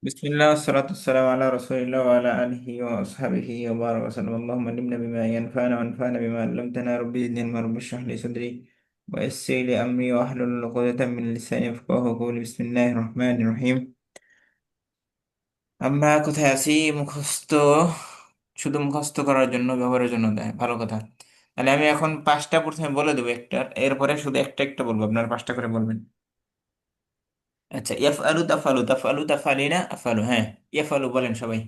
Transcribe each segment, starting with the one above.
বিসমিল্লাহ والصلاة والسلام على رسول الله وعلى آله وأصحابه وبارك وسلم اللهم علمنا بما ينفعنا وانفعنا بما علمتنا ربي زدني علما رب اشرح لي صدري ويسر لي أمري واحلل عقدة من لساني يفقهوا قولي بسم الله الرحمن الرحيم আমরা কোথায় আছি মুখস্থ শুধু মুখস্থ করার জন্য ব্যবহারের জন্য দেয় ভালো কথা। তাহলে আমি এখন পাঁচটা প্রথমে বলে দেবো একটা, এরপরে শুধু একটা একটা বলবো, আপনার পাঁচটা করে বলবেন। আচ্ছা, ইয়াফআলু তাফআলু তাফআলু তাফআলিনা আফআলু, হ্যাঁ ইয়াফআলু বলেন সবাই।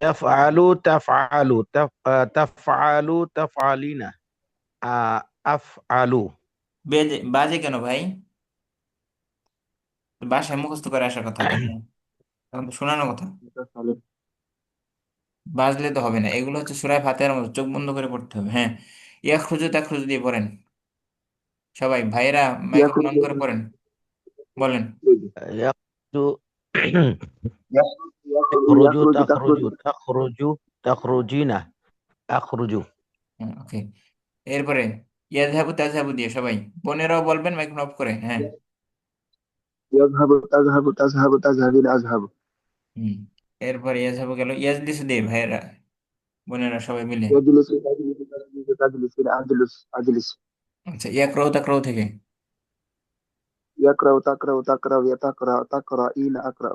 يفعل تفعل تفعل تفعلين أفعل বেজে বাজে কেন ভাই? বাসায় মুখস্থ করে আসার কথা, তাই না? এখন তো শোনানোর কথা। বাজলে তো হবে না, এগুলো হচ্ছে সূরা ফাতিহার মতো চোখ বন্ধ করে পড়তে হবে। হ্যাঁ, ইয়াখরুজু তাখরুজু দিয়ে পড়েন সবাই, ভাইয়েরা মাইক্রোফোন অন করে পড়েন, বলেন। يخرج يخرج تخرج تخرج تخرجين أخرج ওকে, এরপরে ইয়াযহাবু তাযহাবু দিয়ে সবাই, বোনেরাও বলবেন মাইক্রোফোন অফ করে, হ্যাঁ। يذهب تذهب تذهب تذهبين أذهب. হুম, এরপরে ইয়াযহাবু গেল, ইয়াজলিসু দিয়ে ভাইয়েরা বোনেরা সবাই মিলে। يجلس تجلس تجلس تجلسين أجلس أجلس. আচ্ছা, ইয়াকরাউ তাকরাউ থেকে। يقرأ تقرأ تقرأ تقرأ تقرأين أقرأ.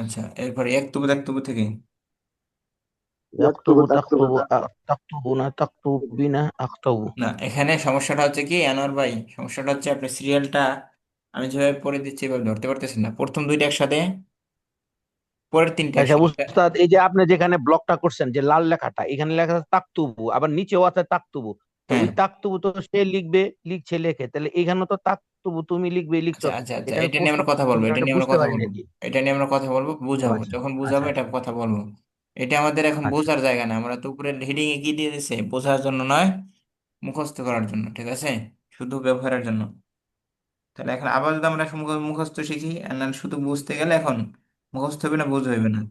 আচ্ছা, এরপরে ইয়াকতুবু তাকতুবু থেকে। يكتب يكتب تكتب تكتب تقرأ. تكتبون تكتبين أكتب না, এখানে সমস্যাটা হচ্ছে কি আনোয়ার ভাই, সমস্যাটা হচ্ছে আপনি সিরিয়ালটা আমি যেভাবে পড়ে দিচ্ছি এভাবে ধরতে পারতেছেন না, প্রথম দুইটা একসাথে, পরের তিনটা আচ্ছা একসাথে। উস্তাদ, এই যে আপনি যেখানে ব্লকটা করছেন, যে লাল লেখাটা, এখানে লেখা আছে তাকতুবু, আবার নিচেও আছে তাকতুবু। তো হ্যাঁ, ওই তাকতুবু তো সে লিখবে, লিখছে লেখে, তাহলে এখানে তো তাকতুবু তুমি লিখবে লিখছো। আচ্ছা আচ্ছা আচ্ছা, এটা আমি এটা নিয়ে প্রশ্ন আমরা কথা বলবো, করলাম, এটা এটা নিয়ে আমরা বুঝতে কথা পারি বলবো, নাকি? এটা নিয়ে আমরা কথা বলবো, ও বুঝাবো, আচ্ছা যখন বুঝাবো আচ্ছা এটা কথা বলবো। এটা আমাদের এখন আচ্ছা বোঝার জায়গা না, আমরা তো উপরে হেডিং এ কি দিয়ে দিছে, বোঝার জন্য নয়, মুখস্থ করার জন্য, ঠিক আছে, শুধু ব্যবহারের জন্য। তাহলে এখন আবার যদি আমরা মুখস্থ শিখি আর না শুধু বুঝতে গেলে এখন মুখস্থ হবে না, বুঝ হইবে না।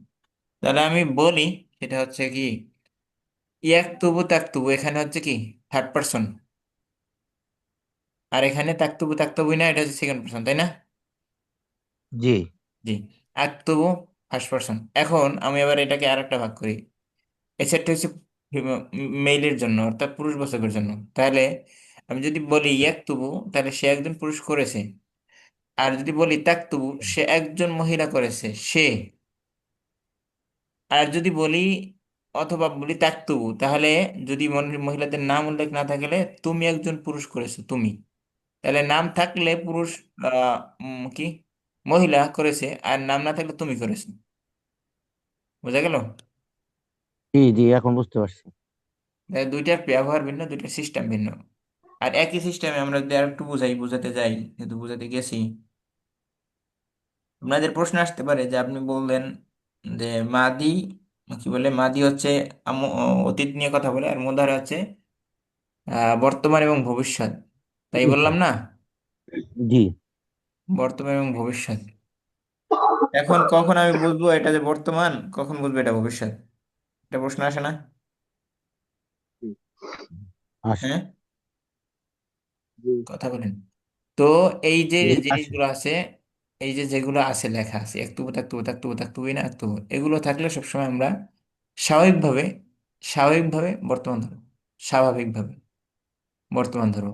তাহলে আমি বলি, সেটা হচ্ছে কি, ইয়াকতুবু তাকতুবু এখানে হচ্ছে কি থার্ড পারসন, আর এখানে তাকতুবু তাকতুবুই না, এটা হচ্ছে সেকেন্ড পারসন, তাই না? জি জি, আকতুবু ফার্স্ট পারসন। এখন আমি আবার এটাকে আরেকটা ভাগ করি, এই সেটটা হচ্ছে মেইলের জন্য অর্থাৎ পুরুষবাচকের জন্য। তাহলে আমি যদি বলি ইয়াকতুবু, তাহলে সে একজন পুরুষ করেছে, আর যদি বলি তাকতুবু সে একজন মহিলা করেছে, সে। আর যদি বলি অথবা বলি তাকতুবু, তাহলে যদি মহিলাদের নাম উল্লেখ না থাকলে তুমি একজন পুরুষ করেছো, তুমি। তাহলে নাম থাকলে পুরুষ বা কি মহিলা করেছে, আর নাম না থাকলে তুমি করেছো। বোঝা গেল? জি জি, এখন বুঝতে পারছি। তাহলে দুইটার ব্যবহার ভিন্ন, দুইটার সিস্টেম ভিন্ন। আর একই সিস্টেমে আমরা যদি আর একটু বুঝাতে যাই, যেহেতু বুঝাতে গেছি, আপনাদের প্রশ্ন আসতে পারে যে আপনি বললেন যে মাদি, কি বলে, মাদি হচ্ছে অতীত নিয়ে কথা বলে, আর মুদারে হচ্ছে বর্তমান এবং ভবিষ্যৎ, তাই বললাম না? জি বর্তমান এবং ভবিষ্যৎ। এখন কখন আমি বুঝবো এটা যে বর্তমান, কখন বুঝবো এটা ভবিষ্যৎ? এটা প্রশ্ন আসে না? আসে। হ্যাঁ, কথা বলেন। তো এই যে জি আসে। জিনিসগুলো আছে, এই যে যেগুলো আছে লেখা আছে একটু থাকতু থাকতু থাকতু না একটু, এগুলো থাকলে সবসময় আমরা স্বাভাবিকভাবে, স্বাভাবিকভাবে বর্তমান ধরো, স্বাভাবিকভাবে বর্তমান ধরো।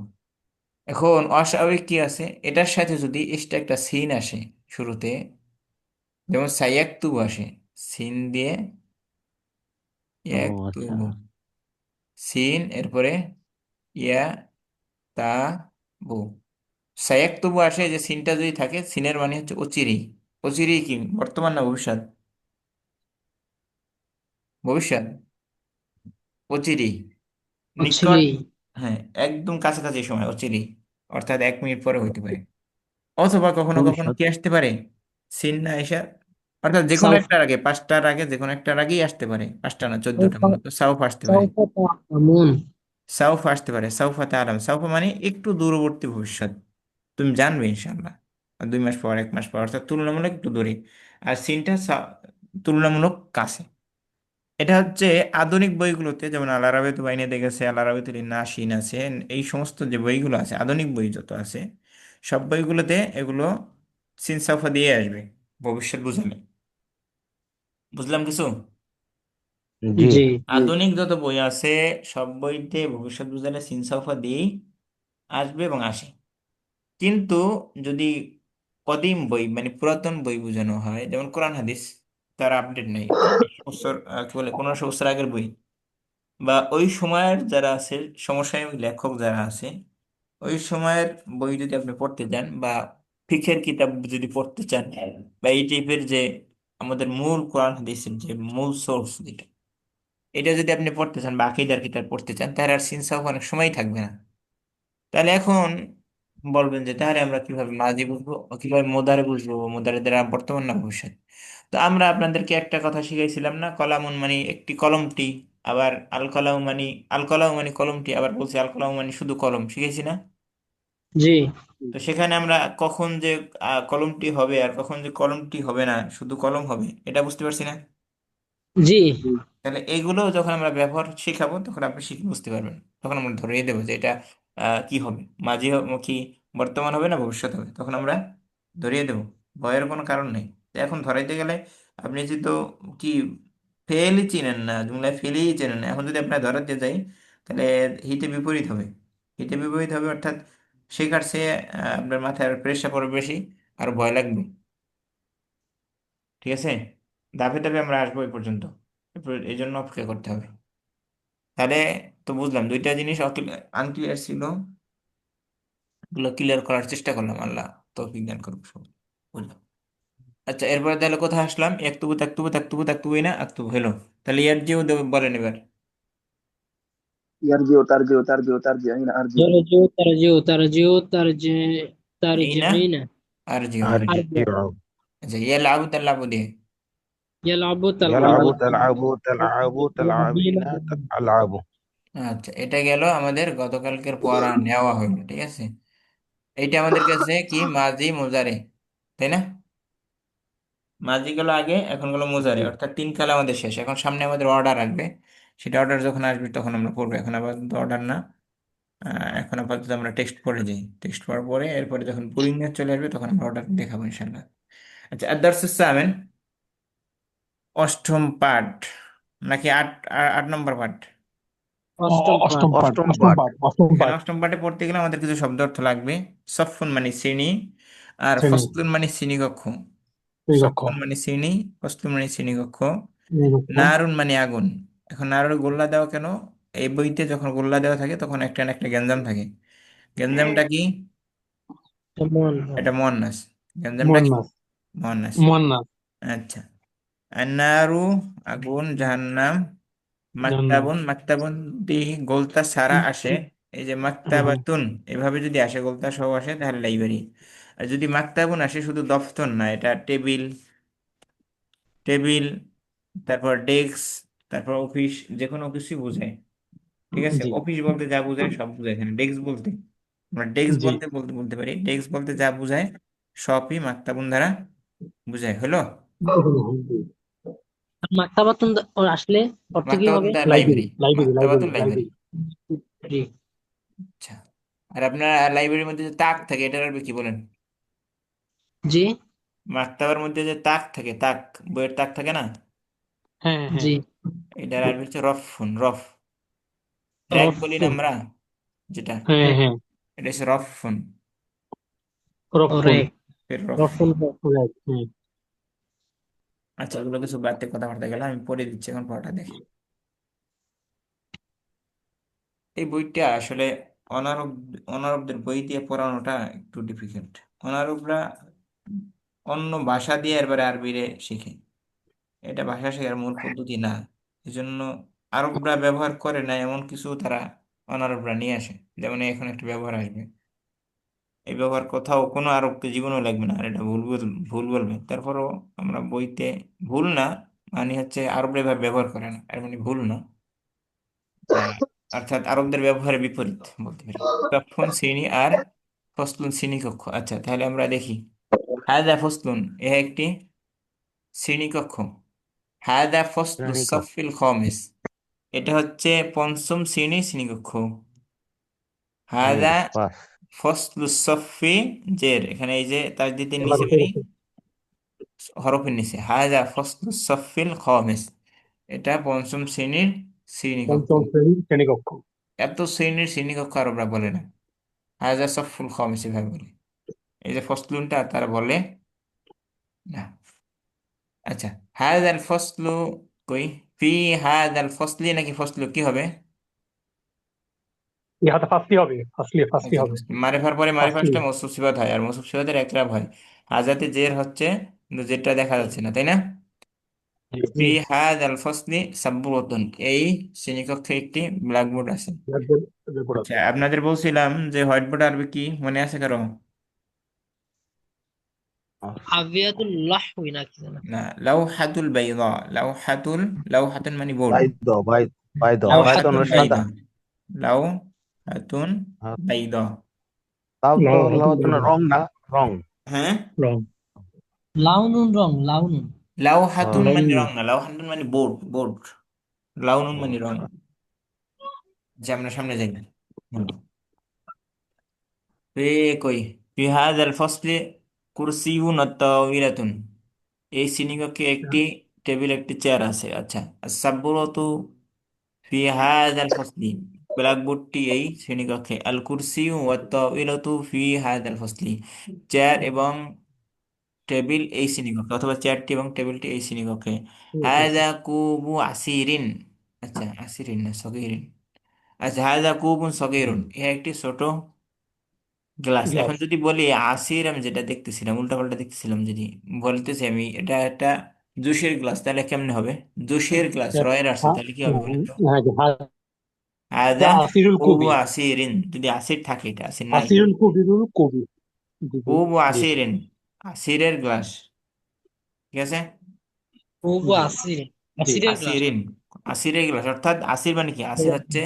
এখন অস্বাভাবিক কি আছে, এটার সাথে যদি এক্সট্রা একটা সিন আসে শুরুতে, যেমন সাইয়াক্তুবু আসে, সিন দিয়ে, ও আচ্ছা। ইয়াক্তুবু, সিন এরপরে ইয়া তা বু, সায়াক্তুবু আসে, যে সিনটা যদি থাকে, সিনের মানে হচ্ছে অচিরেই। অচিরেই কি বর্তমান না ভবিষ্যৎ? ভবিষ্যৎ, অচিরেই, নিকট। অচিরেই। হ্যাঁ, একদম কাছাকাছি সময় অচিরেই, অর্থাৎ 1 মিনিট পরে হইতে পারে। অথবা কখনো কখনো ভবিষ্যৎ। কি আসতে পারে, সিন না এসে, অর্থাৎ যে কোনো সাউফ একটার আগে, 5টার আগে যে কোনো একটার আগেই আসতে পারে, 5টা না 14টা, মূলত সাউফ আসতে পারে। সাউফ তা'লামুন। সাউফ আসতে পারে, সাউফা আলাম, সাউফা মানে একটু দূরবর্তী ভবিষ্যৎ, তুমি জানবে ইনশাল্লাহ, আর 2 মাস পর, 1 মাস পর, অর্থাৎ তুলনামূলক একটু দূরে। আর সিনটা তুলনামূলক কাছে। এটা হচ্ছে আধুনিক বইগুলোতে, যেমন আল আরাবিয়াতু বাইনা ইয়াদাইহি, আল আরাবিয়াতুল নাশিন আছে, এই সমস্ত যে বইগুলো আছে, আধুনিক বই যত আছে, সব বইগুলোতে এগুলো সিন সাউফা দিয়ে আসবে ভবিষ্যৎ বুঝালে। বুঝলাম কিছু? জি। জি। আধুনিক যত বই আছে সব বইতে ভবিষ্যৎ বুঝালে সিন সাউফা দিয়েই আসবে এবং আসে। কিন্তু যদি কদিম বই মানে পুরাতন বই বোঝানো হয়, যেমন কোরআন হাদিস, তার আপডেট নেই, 1500 বছর কি বলে 1500 বছর আগের বই, বা ওই সময়ের যারা আছে, সমসাময়িক লেখক যারা আছে, ওই সময়ের বই যদি আপনি পড়তে চান, বা ফিকহের কিতাব যদি পড়তে চান, বা এই টাইপের যে আমাদের মূল কোরআন হাদিসের যে মূল সোর্স যেটা, এটা যদি আপনি পড়তে চান বা আকীদার কিতাব পড়তে চান, তাহলে আর সিনসাফ অনেক সময় থাকবে না। তাহলে এখন বলবেন যে তাহলে আমরা কিভাবে মাজি বুঝবো, কিভাবে মোদারে বুঝবো, মোদারে দ্বারা বর্তমান না ভবিষ্যৎ? তো আমরা আপনাদেরকে একটা কথা শিখাইছিলাম না, কলামুন মানে একটি কলমটি, আবার আল কলাম মানে, আল কলাম মানে কলমটি, আবার বলছি আল কলাম মানে শুধু কলম, শিখাইছি না? জি তো সেখানে আমরা কখন যে কলমটি হবে আর কখন যে কলমটি হবে না, শুধু কলম হবে, এটা বুঝতে পারছি না? জি জি। তাহলে এইগুলো যখন আমরা ব্যবহার শিখাবো তখন আপনি শিখে বুঝতে পারবেন। তখন আমরা ধরিয়ে দেবো যে এটা কি হবে, কি বর্তমান হবে না ভবিষ্যৎ হবে, তখন আমরা ধরিয়ে দেবো। ভয়ের কোনো কারণ নেই। তো এখন ধরাইতে গেলে আপনি যেহেতু কি ফেলই চিনেন না, জুমলায় ফেলেই চেনেন না, এখন যদি আপনার ধরাতে যাই তাহলে হিতে বিপরীত হবে। হিতে বিপরীত হবে অর্থাৎ শেখার চেয়ে আপনার মাথায় প্রেশার পড়বে বেশি, আর ভয় লাগবে। ঠিক আছে? ধাপে ধাপে আমরা আসবো এই পর্যন্ত, এরপর এই জন্য অপেক্ষা করতে হবে। তাহলে তো বুঝলাম দুইটা জিনিস আনক্লিয়ার ছিল, এগুলো ক্লিয়ার করার চেষ্টা করলাম, আল্লাহ তৌফিক দান করুক সব। বুঝলাম। আচ্ছা, এরপরে তাহলে কোথায় আসলাম? একতুবু তাকতুবু তাকতুবু তাকতুবু না আকতুবু, হলো। তাহলে ইয়ার জিও বলেন এবার। ইয়ারজিও তারজিও তারজিও তারজিআইনা আরজিউ। তারজিউ তারজিউ তারজিউ তারজি এই না, তারজিইনা আর জিও আর হলো। জি। আরজি আচ্ছা, ইয়া লাবু তাল্লাবু দিয়ে। ইয়ালাবু তালআবু ইয়ালআবু তালআবু তালআবু ইয়াদিনা তালআবিনা তালআবু। আচ্ছা, এটা গেল আমাদের গতকালকের পড়া নেওয়া হইলো, ঠিক আছে। এইটা আমাদের কাছে কি মাজি মুজারে, তাই না? মাঝি গেল আগে, এখন গেল মুজারে, জি। অর্থাৎ তিন কাল আমাদের শেষ। এখন সামনে আমাদের অর্ডার আসবে, সেটা অর্ডার যখন আসবে তখন আমরা পড়বো, এখন আপাতত অর্ডার না। এখন আপাতত আমরা টেক্সট পড়ে যাই, টেক্সট পড়ার পরে এরপরে যখন বোরিং চলে আসবে তখন আমরা অর্ডার দেখাবো ইনশাল্লাহ। আচ্ছা, আদার্স সামেন, অষ্টম পাঠ, নাকি আট, আট নম্বর পাঠ? অষ্টম পাঠ অষ্টম পাঠ, অষ্টম অষ্টম পাঠ। পাঠ, অষ্টম এখানে পাঠ। অষ্টম পাঠে পড়তে গেলে আমাদের কিছু শব্দ অর্থ লাগবে। সফুন মানে শ্রেণী, আর শ্রেণী, ফসলুন মানে শ্রেণীকক্ষ। শ্রেণীকক্ষ, সফুন মানে শ্রেণী, ফসলুন মানে শ্রেণীকক্ষ, শ্রেণীকক্ষ। নারুন মানে আগুন। এখন নারুর গোল্লা দেওয়া কেন? এই বইতে যখন গোল্লা দেওয়া থাকে তখন একটা না একটা গ্যাঞ্জাম থাকে। গ্যাঞ্জামটা কি? কেমন এটা মুয়ান্নাস। গ্যাঞ্জামটা কি? মুয়ান্নাস, মুয়ান্নাস। মুয়ান্নাস। আচ্ছা, আর নারু আগুন, জাহান্নাম, জাহান্নাম। মাকতাবুন, মাকতাবুন দিয়ে গোলতা সারা আসে। এই যে হ্যাঁ, হ্যাঁ। মাকতাবাতুন এভাবে যদি আসে, গোলতা সহ আসে, তাহলে লাইব্রেরি। আর যদি মাকতাবুন আসে শুধু দফতর না, এটা টেবিল, টেবিল, তারপর ডেস্ক, তারপর অফিস, যে কোনো অফিসই বোঝায়। ঠিক আছে, জি, অফিস বলতে যা বোঝায় সব বোঝায় এখানে। ডেস্ক বলতে আমরা ডেস্ক জি। বলতে বলতে বলতে পারি, ডেস্ক বলতে যা বোঝায় সবই মাকতাবুন দ্বারা বোঝায়, হলো। মাক্তাবাতুন আসলে অর্থ কি মাকতাবাতুন হবে? দ্বারা লাইব্রেরি, লাইব্রেরি, লাইব্রেরি, লাইব্রেরি, মাকতাবাতুন লাইব্রেরি। লাইব্রেরি। জি আচ্ছা, আর আপনার লাইব্রেরির মধ্যে যে তাক থাকে এটার আরবি কি বলেন? জি মাকতাবার মধ্যে যে তাক থাকে, তাক, বইয়ের তাক থাকে না, হ্যাঁ, হ্যাঁ। জি এটার আরবি হচ্ছে রফুন, রফ। র‍্যাক বলি না রফুন আমরা যেটা, হ্যাঁ, হ্যাঁ। এটা হচ্ছে রফুন, রফুন, ওরেক ফের রফুন। রফুন রাইট, হ্যাঁ। আচ্ছা, ওগুলো কিছু বাড়তি কথাবার্তা গেলে আমি পড়ে দিচ্ছি, এখন পড়াটা দেখি। এই বইটা আসলে অনারব, অনারবদের বই দিয়ে পড়ানোটা একটু ডিফিকাল্ট। অনারবরা অন্য ভাষা দিয়ে এরপরে আরবিরে শিখে, এটা ভাষা শেখার মূল পদ্ধতি না। এজন্য আরবরা ব্যবহার করে না এমন কিছু তারা অনারবরা নিয়ে আসে। যেমন এখন একটা ব্যবহার আসবে, এই ব্যবহার কোথাও কোনো আরবকে জীবনেও লাগবে না, আর এটা ভুল বলবে, তারপরও আমরা বইতে, ভুল না মানে হচ্ছে আরবরা এভাবে ব্যবহার করে না এর মানে ভুল না। হ্যাঁ, অর্থাৎ আরবদের ব্যবহারের বিপরীত বলতে পারি। তখন শ্রেণী আর ফসলুন শ্রেণীকক্ষ। আচ্ছা, তাহলে আমরা দেখি, হায়দা ফসলুন, এ একটি শ্রেণীকক্ষ। হায়দা ফসলু শ্রেণীকক্ষ। সফিল খমিস, এটা হচ্ছে পঞ্চম শ্রেণী শ্রেণীকক্ষ। হায়দা হুম, বাস। ফসলুস সফি জের, এখানে এই যে তাজদিদের নিচে হরফের মানে উপর। হরফের নিচে, হাজা ফসলুস সফিল খামিস, এটা পঞ্চম শ্রেণীর শ্রেণীকক্ষ। পঞ্চম শ্রেণীর শ্রেণীকক্ষ। এত শ্রেণীর শ্রেণীকক্ষ আরবরা বলে না, হাজা সফুল খামিস এভাবে বলে। এই যে ফসলুনটা তারা বলে না। আচ্ছা, হাজাল ফসলু কই, ফি হাজাল ফসলি নাকি ফসলু কি হবে? ইহাতে ফার্স্টই হবে, ফার্স্টলি আচ্ছা, হবে। মারিফার পরে মারিফা ফার্স্টলি। আসলে মৌসুফ সিফাত হয়, আর মৌসুফ সিফাতের একরাব হয়। হাজাতে জের হচ্ছে, কিন্তু জেরটা দেখা যাচ্ছে না, তাই না? ফি হাজাল ফসলি সাব্বুরাতুন, এই শ্রেণীকক্ষে একটি ব্ল্যাকবোর্ড আছে। রেকর্ড আচ্ছা, আছে। আপনাদের বলছিলাম যে হোয়াইট বোর্ড আরবি কি মনে আছে কারো? আবিয়াতুল লাহউই নাকি যেন। না, লাউহাতুল বাইদা। লাউহাতুল, লাউহাতুন মানে বোর্ড। বাইদ বাইদ বাইদ বাইদ লাউহাতুল মানে লাউহাতুন সাদা। বাইদা, লাউহাতুন বাইদা। তাও তো লাউহাতুল লাউহাতুন বাইদা। রং না, রং। হ্যাঁ, রং। লাউনুন রং, লাউনুন। লাউহাতুন ও, মানে রং। রং না, লাউহাতুন মানে বোর্ড, বোর্ড। লাউনুন ও, মানে রং। আচ্ছা। যে আমরা সামনে যাই না। ফি কই, ফি হাযাল ফাসলি কুরসিয়ুন তাওয়িলাতুন, এই শ্রেণীকক্ষে একটি টেবিল একটি চেয়ার আছে। আচ্ছা, আস-সাবুরাতু ফি হাযাল ফাসলি, ব্ল্যাকবোর্ডটি এই শ্রেণীকক্ষে, আল কুরসিয়ু ওয়াত তাওয়িলাতু ফি হাযাল ফাসলি, চেয়ার এবং টেবিল এই শ্রেণীকক্ষে, অথবা চেয়ারটি এবং টেবিলটি এই শ্রেণীকক্ষে। হাযা কুবু আসিরিন, আচ্ছা আসিরিন না সগীরিন। আচ্ছা, হাযা কুবুন সগীরুন, এ একটি ছোট গ্লাস। এখন গ্লাস। যদি বলি আসির, আমি যেটা দেখতেছিলাম উল্টা পাল্টা দেখতেছিলাম, যদি বলতেছি আমি এটা একটা জুসের গ্লাস, তাহলে কেমনে হবে? জুসের গ্লাস রয়ের আসছে, তাহলে কি হবে বলেন তো? হাদা আসিরুল কুবু কবি। আসিরিন, যদি আসির থাকে, এটা আসির নাই। আসিরুল কবিরুল কবি। কুবু জি। আসিরিন, আসিরের গ্লাস, ঠিক আছে? ওবু জি। আসির, জি। আসিরের গ্লাস। আসিরিন, আসিরের গ্লাস, অর্থাৎ আসির মানে কি, আসির হচ্ছে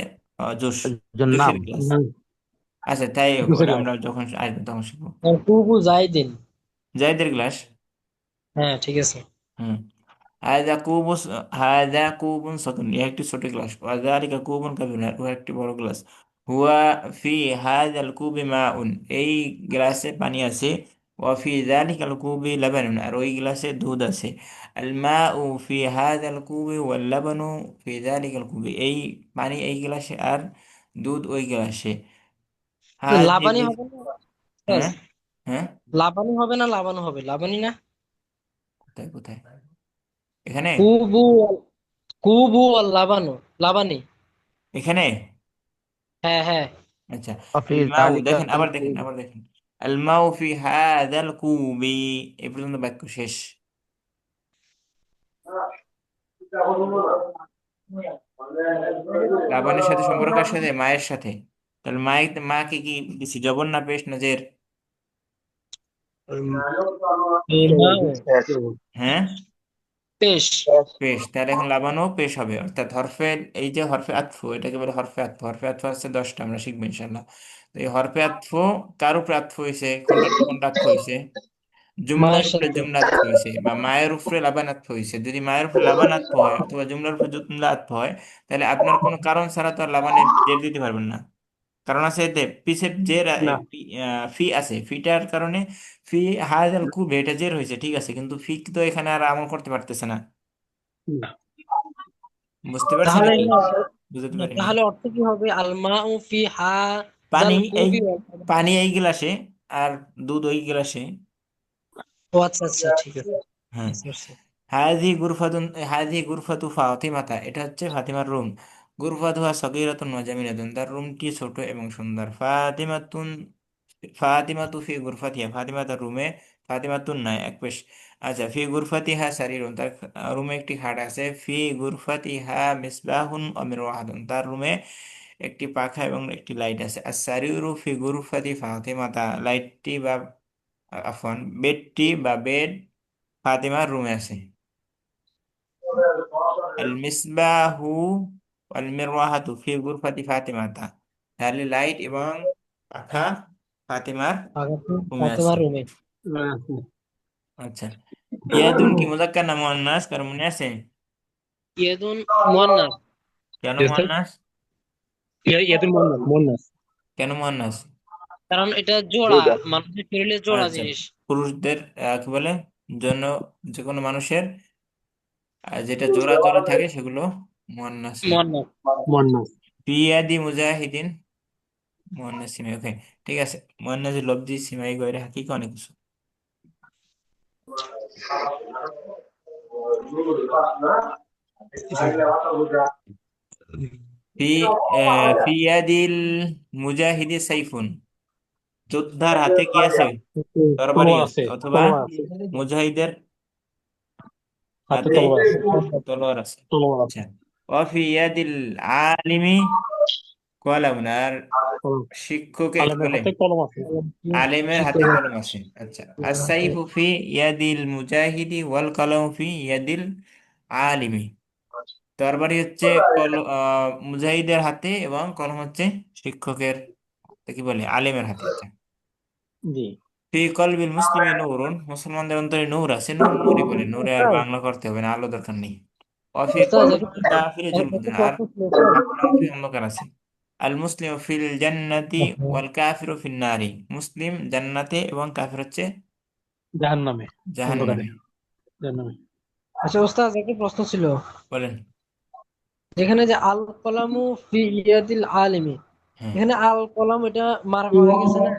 জুস, একজন নাম। জুসের গ্লাস। আচ্ছা, তাই হোক, জুসের ওটা গ্লাস। আমরা যখন আসবো তখন শিখবো। ওবু জাইদিন। জাইদের গ্লাস। হ্যাঁ, ঠিক আছে। হুম। হায়দা কুবুস, হায়দা কুবুন সাতুন, এ একটি ছোট গ্লাস। ওয়াজালিকা কুবুন কাবিরুন, আর ও একটি বড় গ্লাস। হুয়া ফি হাযাল কুবি মাউন, এই গ্লাসে পানি আছে। ওয়া ফি যালিকাল কুবি লাবানুন, আর ওই গ্লাসে দুধ আছে। আল মাউ ফি হাযাল কুবি ওয়াল লাবানু ফি যালিকাল কুবি, এই পানি এই গ্লাসে আর দুধ ওই গ্লাসে। হাযি লাবানি গুর, হবে না উস্তাদ? হ্যাঁ, হ্যাঁ, লাবানি হবে না লাবানো হবে? লাবানি না? কোথায় কোথায়, এখানে, কুবু, কুবু আর লাবানো, লাবানি। এখানে। হ্যাঁ, হ্যাঁ। আচ্ছা, ফি আল মাউ, দেখেন যালিকাল আবার দেখেন, কুবি। আবার দেখেন। আল মাউ ফি হাদাল কুবি, এই পর্যন্ত বাক্য শেষ। লাবানের সাথে সম্পর্ক কার সাথে? মায়ের সাথে। তাহলে মায়ের, মাকে কি দিছি, জবর না পেশ না জের? মাও হ্যাঁ, পেশ। পেশ। তাহলে এখন লাবানও পেশ হবে, অর্থাৎ হরফে, এই যে হরফে আতফু, এটাকে বলে হরফে আতফু। হরফে আতফু আছে 10টা, আমরা শিখবো ইনশাল্লাহ। তো এই হরফে আতফু কার উপরে আতফু হয়েছে, কোনটার উপরে কোনটা আতফু হয়েছে? জুমলার মায়ের উপরে সাথে। জুমলা আতফ হয়েছে, বা মায়ের উপরে লাবান আতফ হয়েছে। যদি মায়ের উপরে লাবান আতফ হয় অথবা জুমলার উপরে জুমলা আতফ হয়, তাহলে আপনার কোনো কারণ ছাড়া তো আর লাবানের জের দিতে পারবেন না। কারণ আছে এতে পিছে জের, না। ফি আছে, ফিটার কারণে ফি হাজাল কুবে, এটা জের হয়েছে ঠিক আছে, কিন্তু ফি তো এখানে আর আমল করতে পারতেছে না। না। বুঝতে পারছেন তাহলে নাকি? বুঝতে পারি নাই। তাহলে অর্থ কি হবে? আলমাউ ফি পানি হাযাল এই, কুবি। পানি এই গ্লাসে, আর দুধ ওই গ্লাসে। ও আচ্ছা, আচ্ছা, ঠিক আছে। হ্যাঁ। বুঝতে পারছি। হাজি গুরফাতুন, হাজি গুরফাতু ফাতিমাতা, এটা হচ্ছে ফাতিমার রুম। গুরফাতুহা সগীরাতুন ওয়া জামিলাতুন, তার রুমটি ছোট এবং সুন্দর। ফাতিমাতুন, ফাতিমাতু ফি গুরফাতিহা, ফাতিমা তার রুমে। ফাতিমাতুন নাই, এক পেশ। আচ্ছা, ফি গুরফাতিহা সারিরুন, তার রুমে একটি খাট আছে। ফি গুরফাতিহা মিসবাহুন ওয়া মিরওয়াহাতুন, তার রুমে একটি পাখা এবং একটি লাইট আছে। আর সারিরু ফি গুরফাতি ফাতিমাতা, লাইটটি বা আফওয়ান বেডটি বা বেড ফাতিমার রুমে আছে। আল মিসবাহু ওয়াল মিরওয়াহাতু ফি গুরফাতি ফাতিমাতা, তাহলে লাইট এবং পাখা ফাতিমার রুমে আছে। ফাতেমার রুমে। আচ্ছা, ইয়াদুন কি মুযাক্কার না মুআন্নাস, কার মনে আছে? ইয়াদুন মুয়ান্নাস। কেন মুআন্নাস? ইয়াদুল মুন্নাস। কেন মুআন্নাস? কারণ এটা জোড়া, জোড়া। মানুষের শরীরে জোড়া আচ্ছা, জিনিস। পুরুষদের কি বলে, জন্য যে কোনো মানুষের যেটা জোড়া জোড়া থাকে সেগুলো মুয়ান্নাস হয়। মুয়ান্নাস। মুয়ান্নাস। ফিয়াদি মুজাহিদিন মুয়ান্নাস সিমাই, ওকে, ঠিক আছে। মুয়ান্নাস লফজি সিমাই গয়রে হাকিকা অনেক কিছু। ফি ফিয়াদিল মুজাহিদি সাইফুন, যোদ্ধার হাতে কি আছে? তরবারি তলোয়ার আছে, আছে, অথবা তলোয়ার আছে, মুজাহিদের হাতে হাতে তলোয়ার আছে, তলোয়ার আছে। তলোয়ার আছে। আচ্ছা, ওয়াফি ইয়াদিল আলিমি কলামুন, আর কলম। শিক্ষকের কি আলেমের বলে, হাতে কলম আছে। আলিমের হাতে শিক্ষকের। কলম আছে। আচ্ছা, আসাইফু ফি ইয়াদিল মুজাহিদি ওয়াল কলম ফি ইয়াদিল আলিমি, তরবারি হচ্ছে মুজাহিদের হাতে এবং কলম হচ্ছে শিক্ষকের, কি বলে, আলিমের হাতে। আচ্ছা, জি। ফি কলবিল মুসলিমি নূরুন, মুসলমানদের অন্তরে নূর আছে, নূর নূরই বলে, নূরে আর উস্তাদ, বাংলা করতে হবে না, আলো দরকার নেই। অফি উস্তাদ, কলবিল কাফিরি জুলমাতুন, একটা আর প্রশ্ন ছিল উস্তাদ। কাফিরের অন্তরে অন্ধকার আছে। আল মুসলিম ফিল জান্নাতি ওয়াল কাফিরু ফিন নারি, মুসলিম জান্নাতে এবং কাফির হচ্ছে জাহান্নামে, অন্ধকারে, জাহান্নামে। জাহান্নামে। আচ্ছা উস্তাদ, একটা প্রশ্ন ছিল। বলেন। যেখানে যে আল কলামু ফি ইয়াদিল আলিমি, হ্যাঁ, এখানে আল কলাম এটা মারফা হয়ে গেছে না?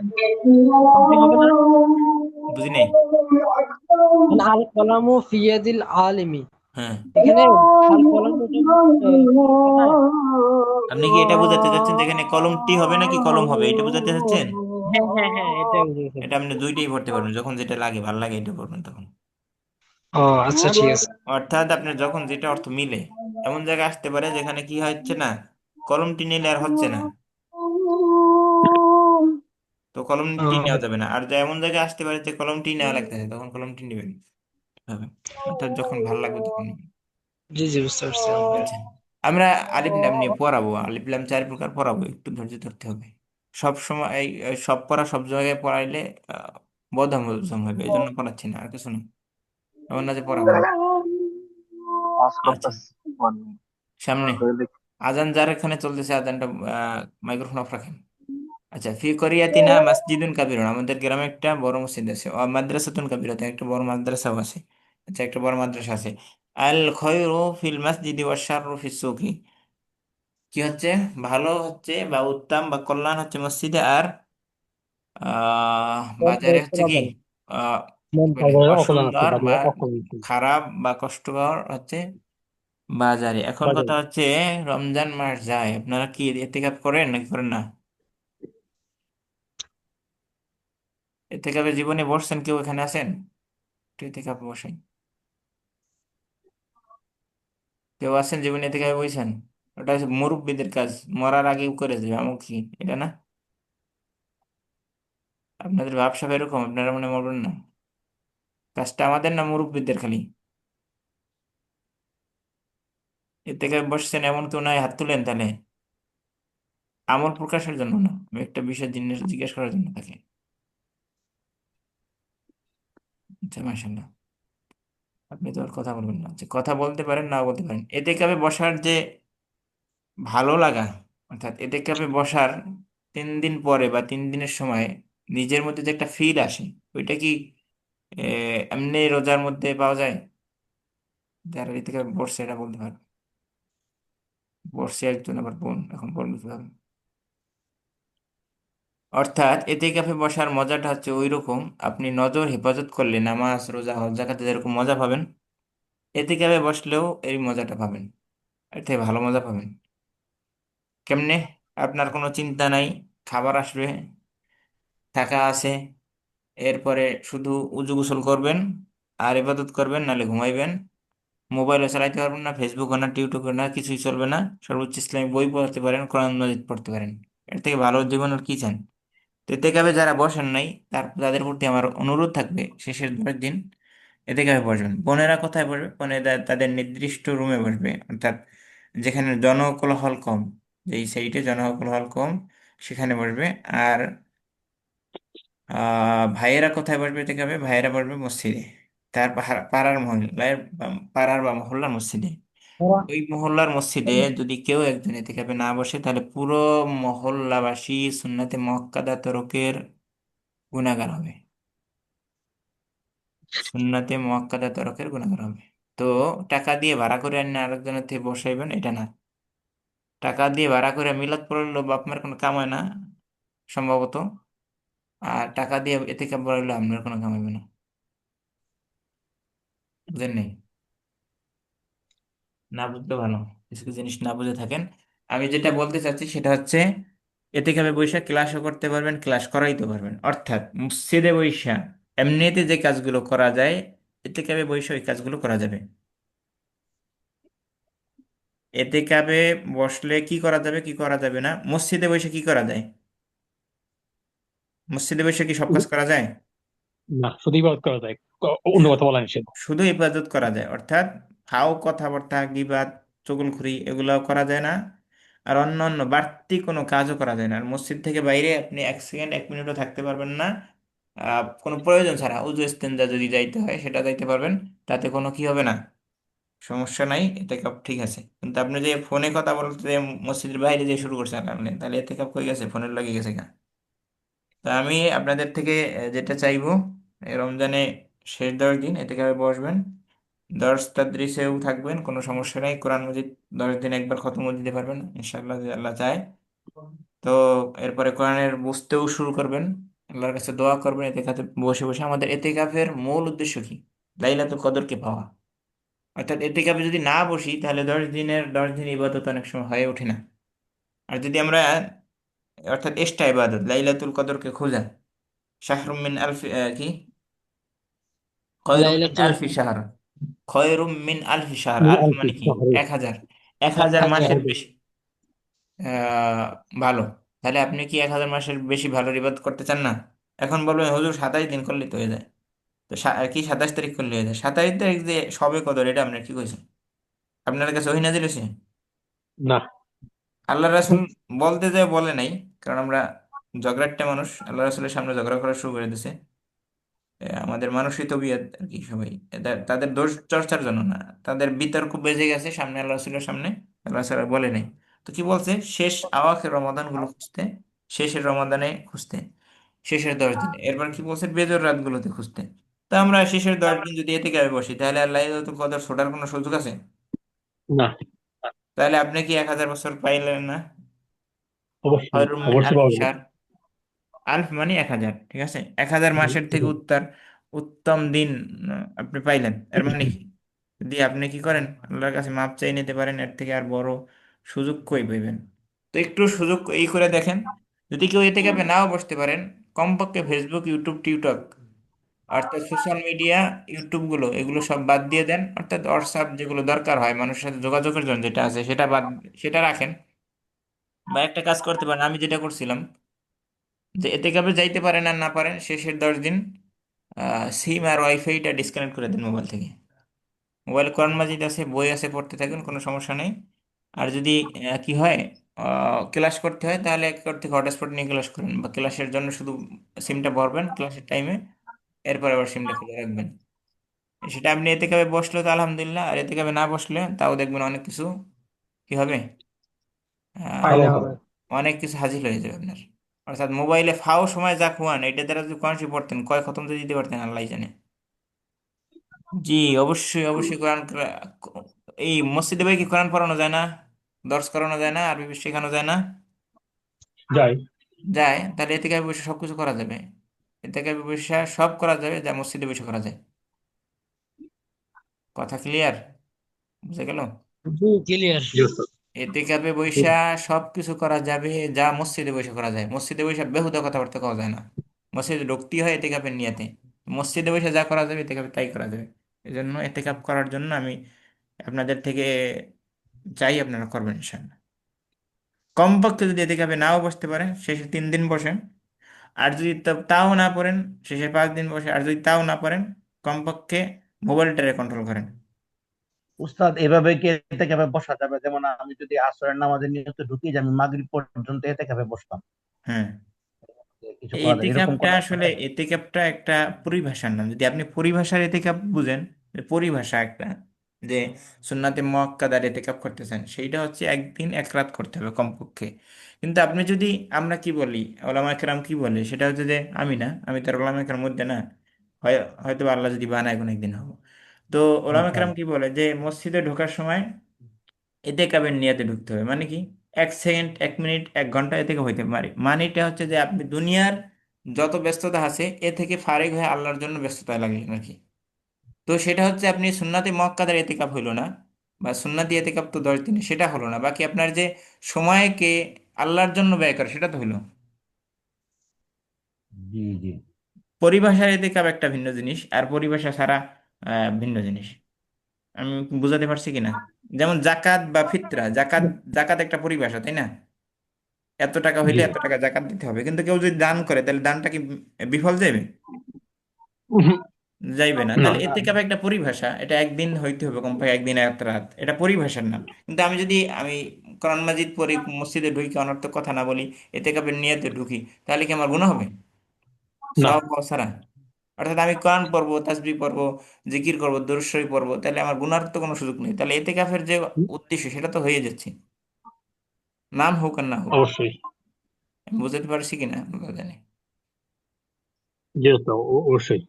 কি হবে না? বুঝি নাই। মানে আল কলামু ফি ইয়াদিল আলিমি, হ্যাঁ, এখানে আল কলাম এটা মারফা না? আপনি কি এটা বোঝাতে চাচ্ছেন যেখানে কলমটি হবে নাকি কলম হবে, এটা বোঝাতে চাচ্ছেন? হ্যাঁ হ্যাঁ হ্যাঁ, এটাই বুঝেছি। এটা আপনি দুইটাই পড়তে পারবেন, যখন যেটা লাগে, ভালো লাগে এটা পড়বেন তখন। ও আচ্ছা, ঠিক আছে। অর্থাৎ আপনার যখন যেটা অর্থ মিলে, এমন জায়গায় আসতে পারে যেখানে কি হচ্ছে না, কলমটি নিলে আর হচ্ছে না, তো কলমটি নেওয়া ও, যাবে না। আর যা এমন জায়গায় আসতে পারে যে কলমটি নেওয়া লাগতেছে, তখন কলমটি নেবেন হবে। অর্থাৎ যখন ভালো লাগবে তখন নেবেন। জি জি, বুঝতে পারছি। আচ্ছা, আমরা আলিফ লাম নিয়ে পড়াবো, আলিফ লাম 4 প্রকার পড়াবো, একটু ধৈর্য ধরতে হবে। সব সময় সব পড়া সব জায়গায় পড়াইলে বদহজম হবে, এই জন্য পড়াচ্ছি না, আর কিছু না, এমন না যে পড়াবো না। পাস আচ্ছা, করতেছি। ওয়ান সামনে মিনিট। আজান যার এখানে চলতেছে, আজানটা মাইক্রোফোন অফ রাখেন। আচ্ছা, ফি করিয়াতিনা মসজিদুন কাবীরুন, আমাদের গ্রামে একটা বড় মসজিদ আছে, ও মাদ্রাসাতুন কাবীরাতুন, একটা বড় মাদ্রাসাও আছে। আচ্ছা, একটা বড় মাদ্রাসা আছে। আল খয়রু ফিল মাসজিদি ওয়াশ শাররু ফিস সুকি, কি হচ্ছে, ভালো হচ্ছে বা উত্তম বা কল্যাণ হচ্ছে মসজিদে, আর বাজারে হচ্ছে কি, আহ কি বলে, অকল্যাণ আছে, অসুন্দর বাজে বা অকল্যাণ আছে। খারাপ বা কষ্টকর হচ্ছে বাজারে। এখন বাজে। কথা হচ্ছে, রমজান মাস যায়, আপনারা কি ইতিকাফ করেন নাকি করেন না? ইতিকাফে জীবনে বসছেন কেউ এখানে আছেন? একটু ইতিকাফে বসেন। কেউ আছেন জীবনে ইতিকাফে বসেন? ওটা হচ্ছে মুরব্বীদের কাজ, মরার আগেও করে যাবে আমুক কি, এটা না? আপনাদের ব্যবসা এরকম, আপনারা মনে মরবেন না, কাজটা আমাদের না মুরব্বীদের খালি? ইতিকাফে বসছেন এমন কেউ নাই, হাত তুলেন তাহলে। আমল প্রকাশের জন্য না, আমি একটা বিষয় জিনিস জিজ্ঞেস করার জন্য তাকে। আচ্ছা, মাশাআল্লাহ, আপনি তো আর কথা বলবেন না, আচ্ছা, কথা বলতে পারেন না বলতে পারেন। এতেকাফে বসার যে ভালো লাগা, অর্থাৎ এতেকাফে বসার 3 দিন পরে বা 3 দিনের সময় নিজের মধ্যে যে একটা ফিল আসে, ওইটা কি এমনি রোজার মধ্যে পাওয়া যায়? যারা এতেকাফে বসছে এটা বলতে পারবে। বসছে একজন, আবার বোন, এখন বলবে কিভাবে? অর্থাৎ এতেকাফে বসার মজাটা হচ্ছে ওই রকম, আপনি নজর হেফাজত করলে নামাজ রোজা হজ জাকাতে যেরকম মজা পাবেন, এতেকাফে বসলেও এই মজাটা পাবেন, এর থেকে ভালো মজা পাবেন। কেমনে? আপনার কোনো চিন্তা নাই, খাবার আসবে, টাকা আছে, এরপরে শুধু উজু গোসল করবেন আর ইবাদত করবেন, নাহলে ঘুমাইবেন। মোবাইলও চালাইতে পারবেন না, ফেসবুকও না, টিকটকও না, কিছুই চলবে না। সর্বোচ্চ ইসলামিক বই পড়তে পারেন, কোরআন মাজিদ পড়তে পারেন। এর থেকে ভালো জীবন আর কি চান? তো এতে কাবে যারা বসেন নাই, তাদের প্রতি আমার অনুরোধ থাকবে, শেষের 10 দিন এতে কাবে বসবেন। বোনেরা কোথায় বসবে? বোনেরা তাদের নির্দিষ্ট রুমে বসবে, অর্থাৎ যেখানে জনকোলাহল কম, যেই সাইডে জনকোলাহল কম সেখানে বসবে। আর ভাইয়েরা কোথায় বসবে? এতে কাবে ভাইয়েরা বসবে মসজিদে, তার পাড়ার মহল্লায়, পাড়ার বা মহল্লার মসজিদে। ওই মহল্লার মসজিদে যদি কেউ একজন এতেকাবে না বসে তাহলে পুরো মহল্লাবাসী সুন্নাতে মুআক্কাদা তরকের গুনাহগার হবে। সুন্নাতে মুআক্কাদা তরকের গুনাহগার হবে। তো টাকা দিয়ে ভাড়া করে আনি আরেকজনের থেকে বসাইবেন এটা না। টাকা দিয়ে ভাড়া করে মিলাদ পড়াইলো বাপ মার কোনো কাম হয় না সম্ভবত। আর টাকা দিয়ে এতেকাব পড়াইলো আপনার কোনো কাম হবে না। বুঝেন নাই? না বুঝলে ভালো, কিছু কিছু জিনিস না বুঝে থাকেন। আমি যেটা বলতে চাচ্ছি সেটা হচ্ছে এতেকাবে বৈশা ক্লাসও করতে পারবেন, ক্লাস করাইতে পারবেন। অর্থাৎ মসজিদে বৈশা এমনিতে যে কাজগুলো করা যায় এতেকাবে বৈশা ওই কাজগুলো করা যাবে। এতেকাবে বসলে কি করা যাবে কি করা যাবে না, মসজিদে বৈশা কি করা যায়? মসজিদে বৈশা কি সব কাজ করা যায়? না, শুধু ইবাদত করা যায়, অন্য কথা বলা নিষেধ। শুধু ইবাদত করা যায়, অর্থাৎ ফাও কথাবার্তা গীবাত চুগলখড়ি এগুলো করা যায় না। আর অন্য অন্য বাড়তি কোনো কাজও করা যায় না। আর মসজিদ থেকে বাইরে আপনি 1 সেকেন্ড 1 মিনিটও থাকতে পারবেন না। কোনো প্রয়োজন ছাড়া উযু ইস্তেঞ্জা যদি যাইতে হয় সেটা যাইতে পারবেন, তাতে কোনো কি হবে না, সমস্যা নাই, এতে কাপ ঠিক আছে। কিন্তু আপনি যে ফোনে কথা বলতে মসজিদের বাইরে যে শুরু করছেন আপনি, তাহলে এতে কাপ কই গেছে, ফোনের লাগে গেছে গা। তা আমি আপনাদের থেকে যেটা চাইবো, এই রমজানে শেষ 10 দিন এতে কাপে বসবেন, দর্স তাদরিসেও থাকবেন, কোনো সমস্যা নাই। কোরআন মজিদ 10 দিন একবার খতম দিতে পারবেন ইনশাআল্লাহ যদি আল্লাহ চায়। তো এরপরে কোরআনের বুঝতেও শুরু করবেন, আল্লাহর কাছে দোয়া করবেন এতেকাতে বসে বসে। আমাদের এতেকাফের মূল উদ্দেশ্য কি? লাইলাতুল কদরকে পাওয়া। অর্থাৎ এতেকাফে যদি না বসি তাহলে 10 দিনের 10 দিন ইবাদত অনেক সময় হয়ে ওঠে না। আর যদি আমরা অর্থাৎ এক্সট্রা ইবাদত লাইলাতুল কদরকে খোঁজা, শাহরুম মিন আলফি কি খয়রুম মিন লাইলাতুল আলফি শাহর, খয়রুম মিন আলফি শাহর, মিন আলফ আলফি মানে কি? শাহরি। 1000। এক এক হাজার হাজার মাসের বেশি ভালো। তাহলে আপনি কি 1000 মাসের বেশি ভালো ইবাদত করতে চান না? এখন বলবেন হুজুর 27 দিন করলে তো হয়ে যায়। তো কি 27 তারিখ করলে হয়ে যায়? 27 তারিখ যে সবে কদর এটা আপনার কি কইছেন? আপনার কাছে ওহী নাজিল হয়েছে? না। আল্লাহ রাসূল বলতে যায় বলে নাই, কারণ আমরা ঝগড়াট্টা মানুষ, আল্লাহ রাসূলের সামনে ঝগড়া করা শুরু করে দিছে। আমাদের মানুষই তবিয়ত আর কি সবাই, তাদের দোষ চর্চার জন্য না, তাদের বিতর্ক বেজে গেছে সামনে আল্লাহ রাসূলের সামনে, আল্লাহ রাসূল বলে নাই। তো কি বলছে? শেষ আওয়াখের রমাদান গুলো খুঁজতে, শেষের রমাদানে খুঁজতে, শেষের 10 দিনে। এরপর কি বলছে? বেজর রাতগুলোতে খুঁজতে। তো আমরা শেষের 10 দিন যদি এতে কাবে বসি তাহলে আর লাইলাতুল কদর ছোটার কোনো সুযোগ আছে? না, তাহলে আপনি কি 1000 বছর পাইলেন না? অবশ্যই খয়রুম মিন অবশ্যই আলফি পাওয়া যাবে। শাহর, আলফ মানে 1000, ঠিক আছে? 1000 মাসের থেকে উত্তম দিন আপনি পাইলেন। এর মানে কি? যদি আপনি কি করেন আল্লাহর কাছে মাপ চাই নিতে পারেন, এর থেকে আর বড় সুযোগ কই পাইবেন? তো একটু সুযোগ এই করে দেখেন। যদি কেউ এতে কাপে নাও বসতে পারেন, কমপক্ষে ফেসবুক ইউটিউব টিকটক অর্থাৎ সোশ্যাল মিডিয়া ইউটিউব গুলো এগুলো সব বাদ দিয়ে দেন। অর্থাৎ হোয়াটসঅ্যাপ যেগুলো দরকার হয় মানুষের সাথে যোগাযোগের জন্য যেটা আছে সেটা বাদ, সেটা রাখেন। বা একটা কাজ করতে পারেন, আমি যেটা করছিলাম, যে এতে কাপে যাইতে পারেন আর না পারেন শেষের 10 দিন সিম আর ওয়াইফাইটা ডিসকানেক্ট করে দিন মোবাইল থেকে। মোবাইল কোরআন মাজিদ আছে, বই আছে, পড়তে থাকুন, কোনো সমস্যা নেই। আর যদি কি হয় ক্লাস করতে হয় তাহলে একবার থেকে হটস্পট নিয়ে ক্লাস করেন, বা ক্লাসের জন্য শুধু সিমটা ভরবেন ক্লাসের টাইমে, এরপর আবার সিমটা খুলে রাখবেন। সেটা আপনি এতে কাবে বসলে তো আলহামদুলিল্লাহ, আর এতে কাবে না বসলে তাও দেখবেন অনেক কিছু কি হবে, ভালো ফায়দা আহ, হবে। হবে। অনেক কিছু হাজির হয়ে যাবে আপনার। অর্থাৎ মোবাইলে ফাও সময় যা খুয়ান এটা দ্বারা যদি কোরআন শরীফ পড়তেন কয় খতম যদি দিতে পারতেন আল্লাহ জানে। জি, অবশ্যই অবশ্যই কোরআন এই মসজিদে ভাই কি কোরআন পড়ানো যায় না? দর্স করানো যায় না? আরবি শেখানো যায় না? যাই। যায়। তাহলে এতে কাবে বসে সবকিছু করা যাবে। এতে কাবে বসে সব করা যাবে যা মসজিদে বসে করা যায়। কথা ক্লিয়ার? বুঝে গেল? জি, ক্লিয়ার। জি ওস্তাদ। এতে কাবে বৈশা সব কিছু করা যাবে যা মসজিদে বসে করা যায়। মসজিদে বসে বেহুদা কথাবার্তা কওয়া যায় না। মসজিদে ঢুকতেই হয় এতে কাপের নিয়াতে। মসজিদে বসে যা করা যাবে এতে কাপে তাই করা যাবে। এই জন্য এতে কাপ করার জন্য আমি আপনাদের থেকে চাই আপনারা করবেন ইনশাআল্লাহ। কমপক্ষে যদি এতে কাপে নাও বসতে পারেন শেষে 3 দিন বসেন। আর যদি তাও না পারেন শেষে 5 দিন বসে। আর যদি তাও না পারেন কমপক্ষে মোবাইলটারে কন্ট্রোল করেন। উস্তাদ, এভাবে কি এতে কাপে বসা যাবে? যেমন আমি যদি আসরের নামাজের নিয়তে ঢুকি, যে আমি মাগরিব পর্যন্ত এতে কাপে বসতাম, হ্যাঁ, কিছু এই করা যাবে এরকম এতেকাপটা করা আসলে যাবে? এতেকাপটা একটা পরিভাষার নাম। যদি আপনি পরিভাষার এতেকাপ বুঝেন, যে পরিভাষা একটা, যে সুন্নাতে মুআক্কাদার ইতিকাফ করতেছেন, সেইটা হচ্ছে একদিন এক রাত করতে হবে কমপক্ষে। কিন্তু আপনি যদি, আমরা কি বলি, ওলামা কেরাম কি বলে, সেটা হচ্ছে যে আমি না, আমি তো আর ওলামা কেরাম মধ্যে না, হয় হয়তো বা আল্লাহ যদি বানায় কোনো একদিন হবো। তো ওলামা কেরাম ইনশাআল্লাহ। কি বলে যে মসজিদে ঢোকার সময় এতেকাবের নিয়তে ঢুকতে হবে। মানে কি, 1 সেকেন্ড, 1 মিনিট, 1 ঘন্টা এতে হইতে পারে। মানেটা হচ্ছে যে আপনি দুনিয়ার যত ব্যস্ততা আছে এ থেকে ফারিগ হয়ে আল্লাহর জন্য ব্যস্ততা লাগলেন আর কি। তো সেটা হচ্ছে আপনি সুন্নাতে মুআক্কাদার এতেকাব হইলো না, বা সুন্নাতি এতেকাব তো 10 দিনে, সেটা হলো না। বাকি আপনার যে সময়কে আল্লাহর জন্য ব্যয় করে সেটা তো হইলো। জি জি। পরিভাষার এতেকাব একটা ভিন্ন জিনিস, আর পরিভাষা ছাড়া ভিন্ন জিনিস। আমি বুঝাতে পারছি কিনা? যেমন জাকাত বা ফিতরা, জাকাত, জাকাত একটা পরিভাষা, তাই না? এত টাকা হইলে জি। এত টাকা জাকাত দিতে হবে, কিন্তু কেউ যদি দান করে তাহলে দানটা কি বিফল যাবে? উহু, যাইবে না। না। তাহলে এতেকাব একটা পরিভাষা, এটা একদিন হইতে হবে কমপক্ষে, একদিন এক রাত, এটা পরিভাষার নাম। কিন্তু আমি যদি কোরআন মাজিদ পড়ি, মসজিদে ঢুকি, অনর্থক কথা না বলি, এতেকাবের নিয়তে ঢুকি, তাহলে কি আমার গুনাহ হবে না, সওয়াব পাওয়া ছাড়া? অর্থাৎ আমি কোরআন পড়বো, তাসবিহ পড়বো, জিকির করবো, দরুদ শরীফ পড়বো, তাহলে আমার গুনার তো কোনো সুযোগ নেই। তাহলে এতেকাফের যে উদ্দেশ্য সেটা তো হয়ে যাচ্ছে, নাম হোক আর না হোক। অবশ্যই। আমি বুঝতে পারছি কিনা জানি। জি তো, অবশ্যই।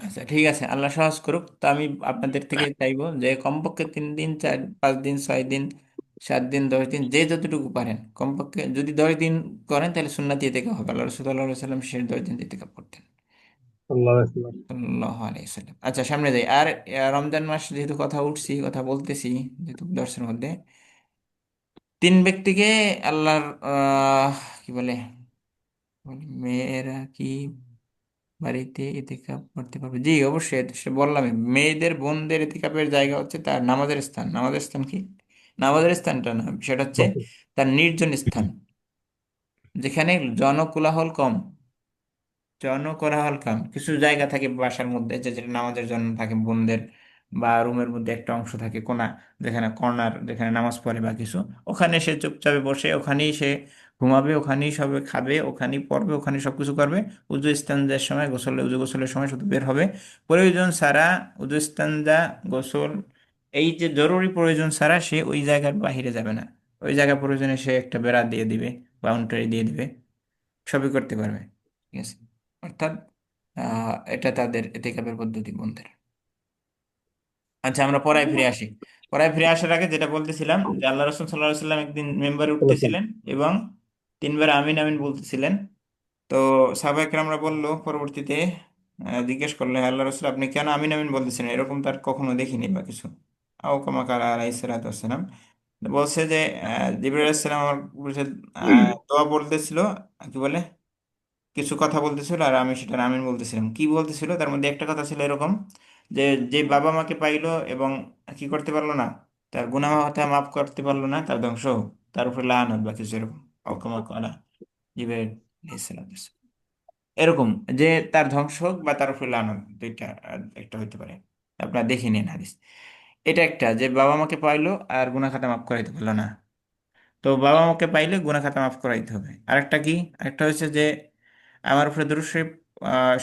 আচ্ছা ঠিক আছে, আল্লাহ সহজ করুক। তো আমি আপনাদের থেকে চাইবো যে কমপক্ষে 3 দিন, 4, 5 দিন, 6 দিন, 7 দিন, 10 দিন, যে যতটুকু পারেন, কমপক্ষে যদি 10 দিন করেন তাহলে সুন্নাত ইতিকাফ হবে। আল্লাহ রাসূলুল্লাহ সাল্লাল্লাহু আলাইহি ওয়াসাল্লাম শেষ 10 দিন ইতিকাফ করতেন, আল্লাহ রাসূল। সাল্লাল্লাহু আলাইহি ওয়াসাল্লাম। আচ্ছা সামনে যাই। আর রমজান মাস যেহেতু কথা উঠছি, কথা বলতেছি, যেহেতু দর্শের মধ্যে 3 ব্যক্তিকে আল্লাহর কি বলে, মেয়েরা কি বাড়িতে ইতিকাফ করতে পারবে? জি অবশ্যই, এটা সে বললাম, মেয়েদের বোনদের ইতিকাফের জায়গা হচ্ছে তার নামাজের স্থান। নামাজের স্থান কি, নামাজের স্থানটা না, সেটা হচ্ছে তার নির্জন স্থান, যেখানে জনকোলাহল কম। জনকোলাহল কম কিছু জায়গা থাকে বাসার মধ্যে, যে যেটা নামাজের জন্য থাকে বোনদের, বা রুমের মধ্যে একটা অংশ থাকে কোণা, যেখানে কর্নার, যেখানে নামাজ পড়ে বা কিছু, ওখানে সে চুপচাপে বসে, ওখানেই সে ঘুমাবে, ওখানেই সবে খাবে, ওখানেই পড়বে, ওখানেই সবকিছু করবে। উজু ইস্তেঞ্জার সময়, উজু গোসলের সময় শুধু বের হবে প্রয়োজন ছাড়া। উজু ইস্তেঞ্জা, গোসল, এই যে জরুরি প্রয়োজন ছাড়া সে ওই জায়গার বাহিরে যাবে না। ওই জায়গা প্রয়োজনে সে একটা বেড়া দিয়ে দিবে, বাউন্ডারি দিয়ে দিবে, সবই করতে পারবে। ঠিক আছে, অর্থাৎ এটা তাদের এতেকাবের পদ্ধতি বন্ধের। আচ্ছা আমরা পড়ায় ফিরে আসি। পড়ায় ফিরে আসার আগে যেটা বলতেছিলাম, যে আল্লাহ রসুল সাল্লাহ সাল্লাম একদিন মেম্বারে উঠতেছিলেন এবং 3 বার আমিন আমিন বলতেছিলেন। তো সাহাবায়ে কেরামরা বললো পরবর্তীতে, জিজ্ঞেস করলে, আল্লাহ রসুল আপনি কেন আমিন আমিন বলতেছেন, এরকম তার কখনো দেখিনি বা কিছু। আও কামা কালা আলাইহিস সালাতু ওয়াসসালাম। বলছে যে জিবরাইল আলাইহিস সালাম আমার বলছে, দোয়া বলতেছিল, কি বলে, কিছু কথা বলতেছিল, আর আমি সেটা আমিন বলতেছিলাম। কি বলতেছিল, তার মধ্যে একটা কথা ছিল এরকম, যে যে বাবা মাকে পাইলো এবং কি করতে পারলো না, তার গুনাহ হত্যা মাফ করতে পারলো না, তার ধ্বংস হোক, তার উপরে লাআনত বা কিছু এরকম, অকমা কলা জিবরাইল আলাইহিস সালাম, এরকম, যে তার ধ্বংস হোক বা তার উপরে লানত, দুইটা একটা হইতে পারে। আপনারা দেখে নিন হাদিস। এটা একটা, যে বাবা মাকে পাইলো আর গুনাহ খাতা মাফ করাইতে পারলো না, তো বাবা মাকে পাইলে গুনাহ খাতা মাফ করাইতে হবে। আরেকটা কি, আরেকটা হচ্ছে যে আমার উপরে দুরূদ শরীফ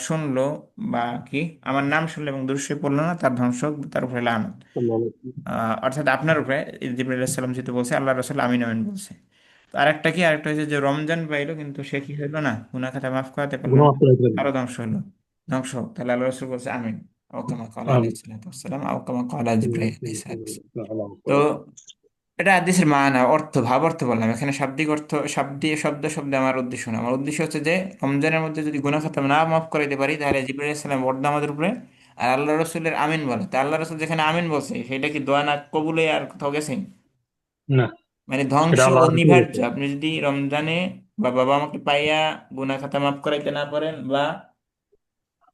শুনলো, বা কি, আমার নাম শুনলো এবং দুরূদ শরীফ পড়লো না, তার ধ্বংস হোক, তার উপরে লানত। অর্থাৎ আপনার উপরে, জিবরাইল আলাইহিস সালাম যেহেতু বলছে, আল্লাহ রাসূল আমিন আমিন বলছে। তো আরেকটা কি, আরেকটা হচ্ছে যে রমজান পাইলো কিন্তু সে কি হইলো না, গুনাহ খাতা মাফ করাতে পারলো গুনাহ না, মাফ করে দিবেন। আরো ধ্বংস হলো, ধ্বংস হোক। তাহলে আল্লাহ রাসূল বলছে আমিন, আও কামা ক্বালা আমিন। আলাইহিস সালাতু ওয়াসসালাম, আও কামা ক্বালা জিবরাইল আলাইহিস সালাতু ওয়াসসালাম। আল্লাহু তো আকবার। এটা হাদিসের মানা, অর্থ, ভাব অর্থ বললাম, এখানে শাব্দিক অর্থ, শাব্দিক শব্দ শব্দে আমার উদ্দেশ্য না। আমার উদ্দেশ্য হচ্ছে যে রমজানের মধ্যে যদি গুনাহ খাতা না মাফ করাইতে পারি, তাহলে জিবরাইল আলাইহিস সালাম বর্দা আমাদের উপরে, আর আল্লাহ রসুলের আমিন বলে। তা আল্লাহ রসুল যেখানে আমিন বলছে, সেটা কি দোয়া না কবুলে আর কোথাও গেছে? না, মানে সেটা ধ্বংস আল্লাহ রাসূল অনিবার্য। বলছে। আপনি যদি রমজানে বা বাবা আমাকে পাইয়া গুনাহ খাতা মাফ করাইতে না পারেন, বা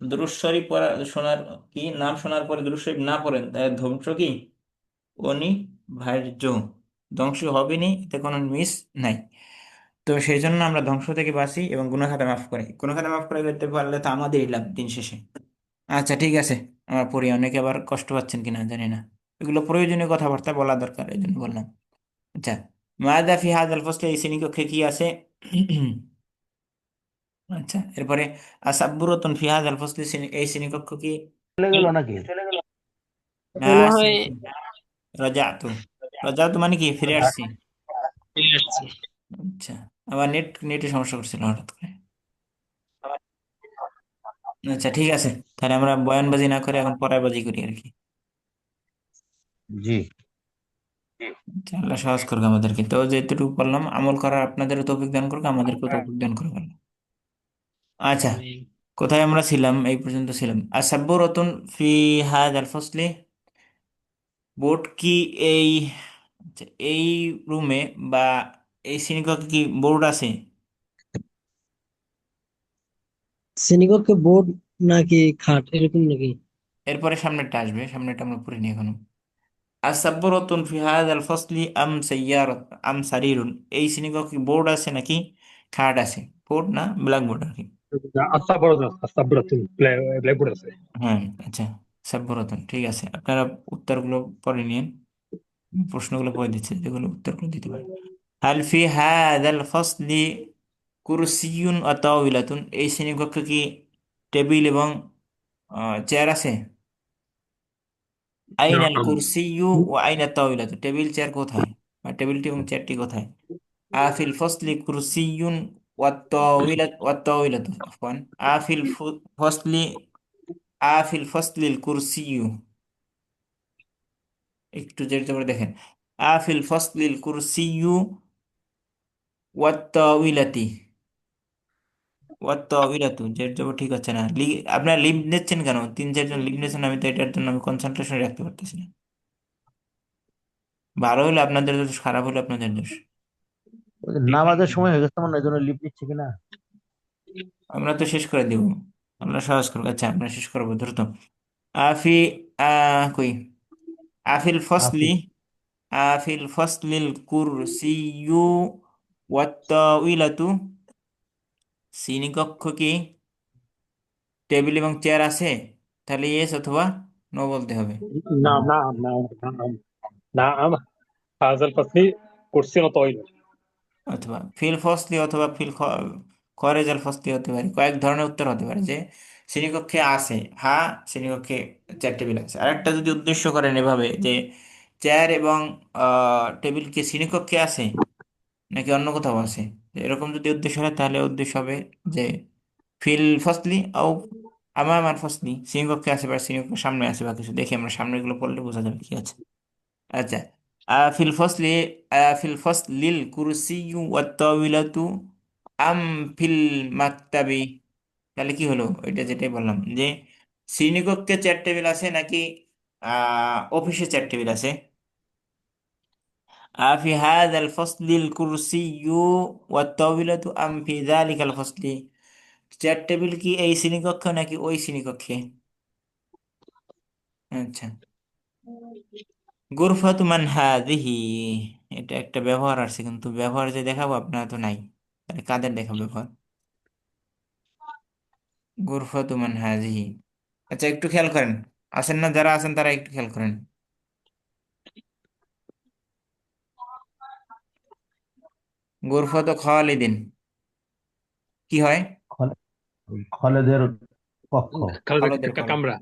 দুরূদ শরীফ পড়া শোনার, কি নাম শোনার পরে দুরূদ শরীফ না পড়েন, তাহলে ধ্বংস কি অনিবার্য, ধ্বংস হবেনি, এতে কোনো মিস নাই। তো সেই জন্য আমরা ধ্বংস থেকে বাঁচি এবং গুনাহ খাতা মাফ করি। গুনাহ খাতা মাফ করে দিতে পারলে তো আমাদেরই লাভ দিন শেষে। আচ্ছা ঠিক আছে, আমার পড়ি। অনেকে আবার কষ্ট পাচ্ছেন কিনা জানি না, এগুলো প্রয়োজনীয় কথাবার্তা বলা দরকার, এই জন্য বললাম। আচ্ছা, মাদা ফি হাদাল ফসলে, এই শ্রেণীকক্ষে কি আছে? আচ্ছা এরপরে আসাব্বুরতুন ফি হাদাল ফসলে, এই শ্রেণীকক্ষ কি? চলে গেল নাকি? না, মনে আছে হয় আছে। রাজাতু। রাজাতু মানে কি ফিরে আসছি। ফিরে আসছি। আচ্ছা, আবার নেটে সমস্যা করছিল হঠাৎ করে। আচ্ছা ঠিক আছে, তাহলে আমরা বয়ানবাজি না করে এখন পড়াবাজি করি আর কি। জি। আচ্ছা, আল্লাহ সহজ করবে আমাদেরকে, তো যেটুকু বললাম আমল করার আপনাদেরও তৌফিক দান করুক, আমাদেরকেও তৌফিক দান করুক আল্লাহ। আচ্ছা, আমিন। কোথায় আমরা ছিলাম? এই পর্যন্ত ছিলাম। আসাব্বুরাতুন ফি হাযাল ফাসলি। বোর্ড কি এই, আচ্ছা, এই রুমে বা এই শ্রেণীকক্ষে কি বোর্ড আছে? শ্রেণীকক্ষে বোর্ড নাকি খাট এরকম নাকি? এরপরে সামনেরটা আসবে, সামনেরটা আমরা পড়িনি এখনো। আসাব্বুরাতুন ফি হাযাল ফাসলি আম সাইয়ারাত আম সারিরুন। এই শ্রেণীকক্ষে কি বোর্ড আছে নাকি খাট আছে? বোর্ড না ব্ল্যাকবোর্ড আর কি। আস্তাবরাতুন ব্ল্যাকবোর্ড আছে। হ্যাঁ, আচ্ছা, সাব্বুরাতুন ঠিক আছে। আপনারা উত্তরগুলো পড়ে নিন, প্রশ্নগুলো পড়ে দিচ্ছে, যেগুলো উত্তরগুলো দিতে পারেন। হাল ফি হাযাল ফাসলি কুরসিয়ুন ওয়া তাওয়িলাতুন। এই শ্রেণীকক্ষে কি টেবিল এবং চেয়ার আছে? আইনাল নাম। কুরসিয়ু ওয়া আইনা তাওয়িলাতু। টেবিল চেয়ার কোথায়, বা টেবিলটি এবং চেয়ারটি কোথায়? আফিল ফসলি কুরসিয়ুন ওয়া তাওয়িলাতু আফওয়ান। আফিল ফসলি, আফিল ফসলিল কুরসিয়ু। একটু জেরে করে দেখেন। আফিল ফসলিল কুরসিয়ু ওয়া তাওয়িলাতি। ওয়া তাওয়িলাতু জের জবর ঠিক হচ্ছে না। আপনারা লিভ নিচ্ছেন কেন? 3-4 জন লিভ নিচ্ছেন, আমি তো এটার জন্য আমি কনসেন্ট্রেশন রাখতে পারতেছি না। ভালো হলে আপনাদের দোষ, খারাপ হলে আপনাদের দোষ। ওই যে নামাজের সময় হয়ে গেছে মনে হয়, এই জন্য লিভ নিচ্ছে কিনা। আমরা তো শেষ করে দিব, আমরা সহজ করবো। আচ্ছা, আমরা শেষ করবো দ্রুত। আফি কই, আফিল ফসলি, আফিল আফিল ফসলিল কুরসিয়ু ওয়াত তাওয়িলাতু। শ্রেণীকক্ষ কি টেবিল এবং চেয়ার আছে? তাহলে ইয়েস অথবা নো বলতে হবে। নাম নাম নাম নাম নাম হাজাল ফাসলি কুরসি তয়ল। অথবা ফিল ফসলি অথবা খরেজাল ফসলি হতে পারে, কয়েক ধরনের উত্তর হতে পারে। যে শ্রেণীকক্ষে আছে, হ্যাঁ শ্রেণীকক্ষে চেয়ার টেবিল আছে। আরেকটা যদি উদ্দেশ্য করেন এভাবে যে চেয়ার এবং টেবিল কি শ্রেণীকক্ষে আছে নাকি অন্য কোথাও আছে, এরকম যদি উদ্দেশ্য হয় তাহলে উদ্দেশ্য হবে যে ফিল ফসলি ও আমার ফসলি, শ্রেণীকক্ষে আছে বা শ্রেণীকক্ষের সামনে আছে বা কিছু, দেখি আমরা সামনের গুলো পড়লে বোঝা যাবে কি আছে। আচ্ছা, ফিল ফসলি, ফিল ফসলিল কুরসিয়ু ওয়াত তাওয়িলাতু আম ফিল মাকতাবি। তাহলে কি হলো? ওইটা যেটাই বললাম যে শ্রেণীকক্ষে চেয়ার টেবিল আছে নাকি অফিসে চেয়ার টেবিল আছে। আফি হাযাল ফসলিল কুরসিয়ু ওয়াত তাওয়িলাতু আম ফি যালিকাল ফসলি। চেয়ার টেবিল কি এই শ্রেণীকক্ষে নাকি ওই শ্রেণীকক্ষে? আচ্ছা, গুরফাতু মান হাযিহি। এটা একটা ব্যবহার আছে, কিন্তু ব্যবহার যে দেখাবো আপনারা তো নাই, তাহলে কাদের দেখাবো ব্যবহার? গুরফাতু মান হাযিহি। আচ্ছা, একটু খেয়াল করেন, আছেন না যারা আছেন তারা একটু খেয়াল করেন। গুরফাতু খালিদিন কি হয়? খালেদের কক্ষ। খালেদের কক্ষ। কামরা।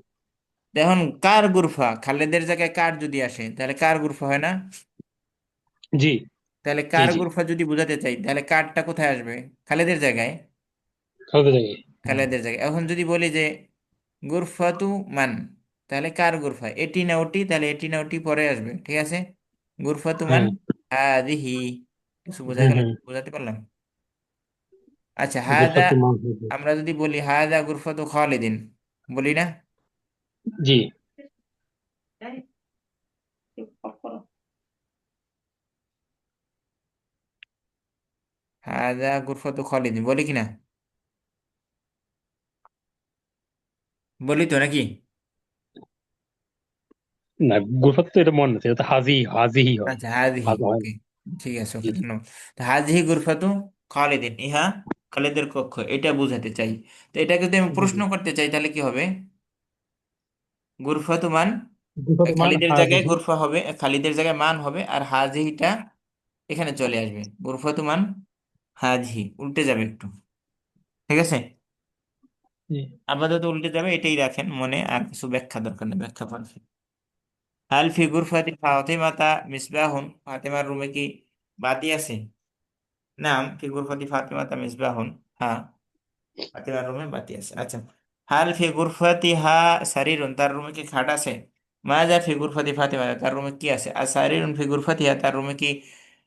দেখুন কার গুরফা, খালেদের জায়গায় কার যদি আসে তাহলে কার গুরফা হয় না? জি তাহলে জি কার জি। গুরফা যদি বোঝাতে চাই তাহলে কারটা কোথায় আসবে? খালেদের জায়গায়। খালেদা জায়গায়। খালেদের জায়গায়। এখন যদি বলি যে গুরফাতু মান, তাহলে কার গুরফা, এটি না ওটি? তাহলে এটি না ওটি পরে আসবে, ঠিক আছে। গুরফাতু মান হ্যাঁ। হাদিহি। কিছু বোঝা হুম গেল, হুম। বোঝাতে পারলাম? আচ্ছা, হাদা, গুরফাতুল মান। আমরা যদি বলি হাদা গুরফাতু খালিদিন, বলি না? জি। হাদা গুরফাতু খালিদিন বলি কিনা? বলি তো নাকি? না, গুরফাত তো এটা মনে আছে, এটা হাজি হাজিহি হয়। আচ্ছা, হাজিহি, হাজা হয় ওকে, না। ঠিক আছে, জি ওকে, জি। ধন্যবাদ। তো হাজিহি গুরফাতু খালিদিন, ইহা খালিদের কক্ষ, এটা বোঝাতে চাই। তো এটা যদি আমি জি প্রশ্ন জি। করতে চাই তাহলে কি হবে? গুরফাতু মান, গুরফাতুল মান খালিদের জায়গায় হাজিহি। গুরফা হবে, খালিদের জায়গায় মান হবে, আর হাজিহিটা এখানে চলে আসবে। গুরফাতু মান হাজিহি উল্টে যাবে একটু, ঠিক আছে। জি। আপাতত উল্টে যাবে, এটাই রাখেন মনে, আর কিছু ব্যাখ্যা দরকার নেই, ব্যাখ্যা পারফেক্ট। হাল ফি গুরফাতি ফাতিমাতা মিসবাহুন, ফাতিমার রুমে কি বাতি আছে? নাম ফি গুরফাতি ফাতিমাতা মিসবাহুন, হ্যাঁ ফাতিমার রুমে বাতি আছে। আচ্ছা, হাল ফি গুরফাতিহা সারিরুন, তার রুমে কি খাট আছে? মাজা ফি গুরফাতি ফাতিমা, তার রুমে কি আছে? আর সারিরুন ফি গুরফাতিহা, তার রুমে কি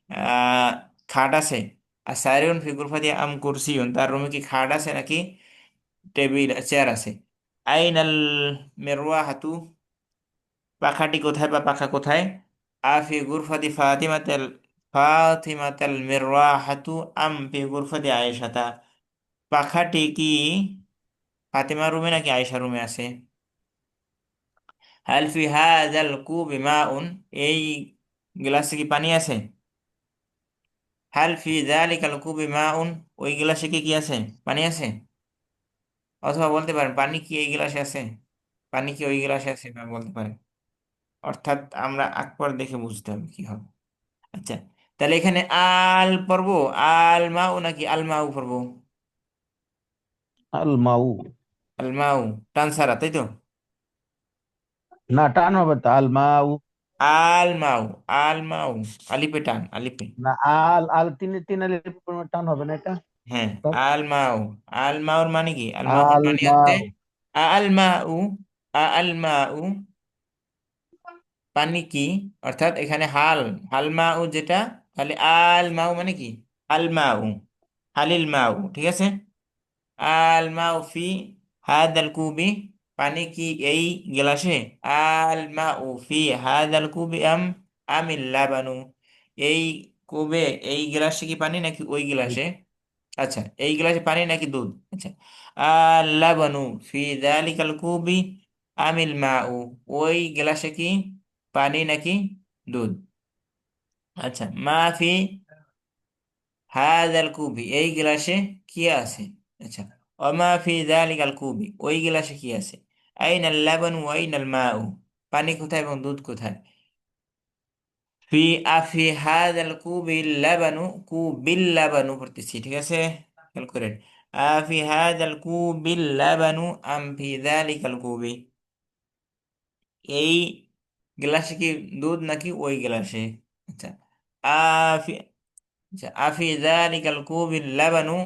আহ খাট আছে? আর সারিরুন ফি গুরফাতিহা আম কুরসিউন, তার রুমে কি খাট আছে নাকি টেবিল চেয়ার আছে? আইনাল মিরওয়াহাতু, পাখাটি কোথায় বা পাখা কোথায়? আফি গুরফাতি ফাতিমাতাল মিরওয়াহাতু আম ফি গুরফাতি আয়েশাতা, পাখাটি কি ফাতিমার রুমে নাকি আয়েশা রুমে আছে? হাল ফি হাযাল কুবি মাউন, এই গ্লাসে কি পানি আছে? হাল ফি যালিকাল কুবি মাউন, ওই গ্লাসে কি কি আছে? পানি আছে? অথবা বলতে পারেন পানি কি এই গ্লাসে আছে? পানি কি ওই গ্লাসে আছে, বা বলতে পারেন। অর্থাৎ আমরা আকবার দেখে বুঝতে হবে কি হবে। আচ্ছা, তাহলে এখানে আল পড়বো, আল মাউ নাকি আল মাউ পড়বো? আল মাউ। আল মাউ টান সারা, তাই তো? না, টান হবে তো, আল মাউ। আল মাউ, আল মাউ, আলিপে টান, আলিপে। না, আল আল তিন তিন আলিফ কোনো টান হবে না এটা। হ্যাঁ, উস্তাদ, আল মাউ, আল মাউর মানে কি? আল মাউর আল মানে হচ্ছে মাউ। আল মাউ, আল মাউ পানি কি? অর্থাৎ এখানে হাল, হাল মাউ যেটা, তাহলে আল মাউ মানে কি? আল মাউ, হালিল মাউ, ঠিক আছে। আল মাউ ফি হাদাল কুবি, পানি কি এই গ্লাসে? আল মাউ ফি হাদাল কুবি আমিল লাবানু, এই কুবে এই গ্লাসে কি পানি নাকি ওই গ্লাসে? আচ্ছা, এই গ্লাসে পানি নাকি দুধ? আচ্ছা, আল লাবানু ফি যালিকাল কুবি আমিল মাউ, ওই গ্লাসে কি পানি নাকি দুধ? আচ্ছা, মা ফি হাদাল কুবি, এই গ্লাসে কি আছে? আচ্ছা, ওমা ফি যালিকাল কুবি, ওই গ্লাসে কি আছে? আইনাল লাবানু ওয়া আইনাল মাউ, পানি কোথায় এবং দুধ কোথায়? ফি আফি হাদাল কুবিল লাবানু, কুবিল লাবানু পড়তেছি, ঠিক আছে, খেয়াল করেন। আফি হাদাল কুবিল লাবানু আম ফি যালিকাল কুবি, এই গ্লাসে কি দুধ নাকি ওই গ্লাসে? আচ্ছা, আফি, আচ্ছা, আফি যালিকাল কুবিল লাবানু,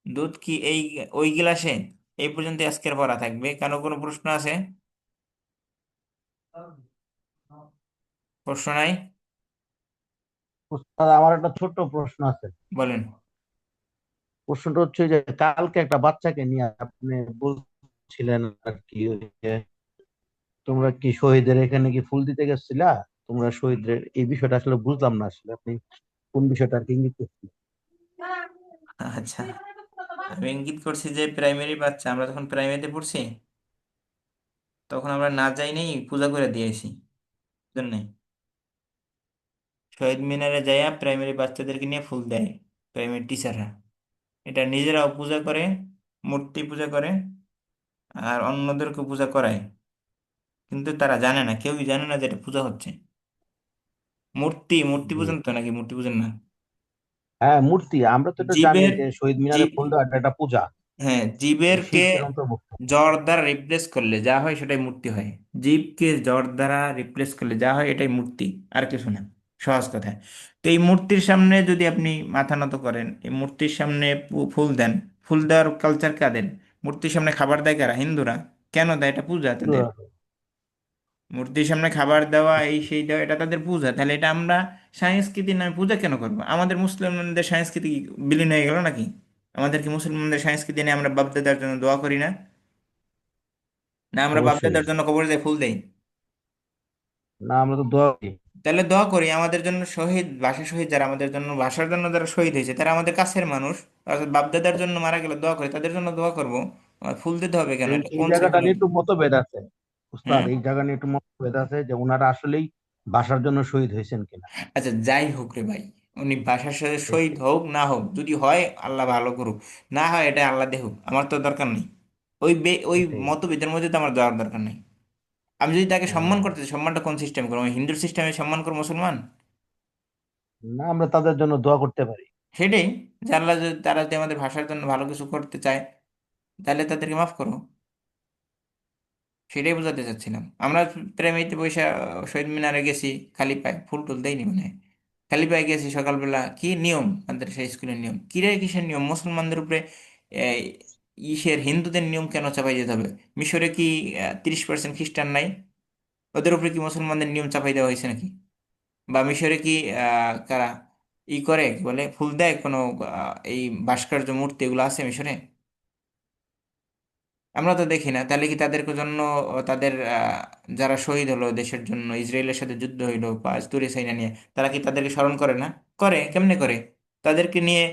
দুধ কি এই ওই গ্লাসে? এই পর্যন্ত আজকের পড়া থাকবে, কেন কোনো প্রশ্ন আছে? প্রশ্ন নাই? উস্তাদ, আমার একটা ছোট্ট প্রশ্ন আছে। বলেন। প্রশ্নটা হচ্ছে যে কালকে একটা বাচ্চাকে নিয়ে আপনি বলছিলেন আর কি, ওই যে তোমরা কি শহীদের এখানে কি ফুল দিতে গেছিলা? তোমরা শহীদের এই বিষয়টা আসলে বুঝলাম না, আসলে আপনি কোন বিষয়টা আর কি ইঙ্গিত করছিলেন? আচ্ছা, আমি ইঙ্গিত করছি যে প্রাইমারি বাচ্চা, আমরা যখন প্রাইমারিতে পড়ছি তখন আমরা না যাইনি, পূজা করে দিয়েছি জন্য। শহীদ মিনারে যাইয়া প্রাইমারি বাচ্চাদেরকে নিয়ে ফুল দেয় প্রাইমারি টিচাররা, এটা নিজেরাও পূজা করে, মূর্তি পূজা করে, আর অন্যদেরকে পূজা করায়। কিন্তু তারা জানে না, কেউই জানে না যে এটা পূজা হচ্ছে। মূর্তি, মূর্তি জি। পূজন তো নাকি মূর্তি পূজন না? হ্যাঁ, মূর্তি আমরা তো এটা জানি জীবের, যে শহীদ মিনারে জীব, ফুল দেওয়া এটা একটা পূজা, হ্যাঁ, জীবের কে শিরকের অন্তর্ভুক্ত। জ্বর দ্বারা রিপ্লেস করলে যা হয় সেটাই মূর্তি হয়। জীবকে জ্বর দ্বারা রিপ্লেস করলে যা হয় এটাই মূর্তি, আর কিছু না, সহজ কথায়। তো এই মূর্তির সামনে যদি আপনি মাথা নত করেন, এই মূর্তির সামনে ফুল দেন, ফুল দেওয়ার কালচার কাদের? মূর্তির সামনে খাবার দেয় কারা? হিন্দুরা। কেন দেয়? এটা পূজা তাদের। মূর্তির সামনে খাবার দেওয়া, এই সেই দেওয়া, এটা তাদের পূজা। তাহলে এটা আমরা সংস্কৃতি নয়, পূজা কেন করবো? আমাদের মুসলমানদের সংস্কৃতি কি বিলীন হয়ে গেল নাকি? আমাদের কি মুসলমানদের সংস্কৃতি নিয়ে আমরা বাপদাদার জন্য দোয়া করি না? না আমরা অবশ্যই। বাপদাদার জন্য কবরে যায় ফুল দেই? না, আমরা তো দোয়া করি। তাহলে দোয়া করি আমাদের জন্য শহীদ, ভাষা শহীদ যারা, আমাদের জন্য ভাষার জন্য যারা শহীদ হয়েছে, তারা আমাদের কাছের মানুষ। অর্থাৎ বাপদাদার জন্য মারা গেলে দোয়া করি, তাদের জন্য দোয়া করবো। আর ফুল দিতে হবে কেন? এই এটা এই কোন জায়গাটা নিয়ে সাইকোলজি? একটু মতভেদ আছে উস্তাদ, হুম। এই জায়গা নিয়ে একটু মতভেদ আছে যে ওনারা আসলেই ভাষার জন্য শহীদ হয়েছেন কিনা। আচ্ছা, যাই হোক রে ভাই, উনি ভাষার সাথে শহীদ এটাই। হোক না হোক, যদি হয় আল্লাহ ভালো করুক, না হয় এটা আল্লাহ দেখুক, আমার তো দরকার নেই। ওই এটাই। মতভেদের মধ্যে তো আমার যাওয়ার দরকার নেই। আমি যদি তাকে সম্মান হ্যাঁ। করতে চাই, সম্মানটা কোন সিস্টেম করবো? আমি হিন্দুর সিস্টেমে সম্মান করবো মুসলমান? না, আমরা তাদের জন্য দোয়া করতে পারি। সেটাই, যে আল্লাহ যদি, তারা যদি আমাদের ভাষার জন্য ভালো কিছু করতে চায়, তাহলে তাদেরকে মাফ করো। সেটাই বোঝাতে চাচ্ছিলাম। আমরা প্রেমিতে পয়সা শহীদ মিনারে গেছি, খালি পায়ে, ফুল টুল দেয়নি মানে, খালি পায়ে গেছি সকালবেলা। কি নিয়ম মাদ্রাসা স্কুলের নিয়ম? কিরে কিসের নিয়ম? মুসলমানদের উপরে এই, হিন্দুদের নিয়ম কেন চাপাই যেতে হবে? মিশরে কি 30% খ্রিস্টান নাই? ওদের উপরে কি মুসলমানদের নিয়ম চাপাই দেওয়া হয়েছে নাকি? বা মিশরে কি কারা করে, কি বলে, ফুল দেয় কোনো এই ভাস্কর্য মূর্তি এগুলো আছে মিশরে? আমরা তো দেখি না। তাহলে কি তাদের জন্য তাদের যারা শহীদ হলো দেশের জন্য, ইসরায়েলের সাথে যুদ্ধ হইলো তুরে সাইনা নিয়ে, তারা কি তাদেরকে স্মরণ করে না? করে, কেমনে করে? তাদেরকে নিয়ে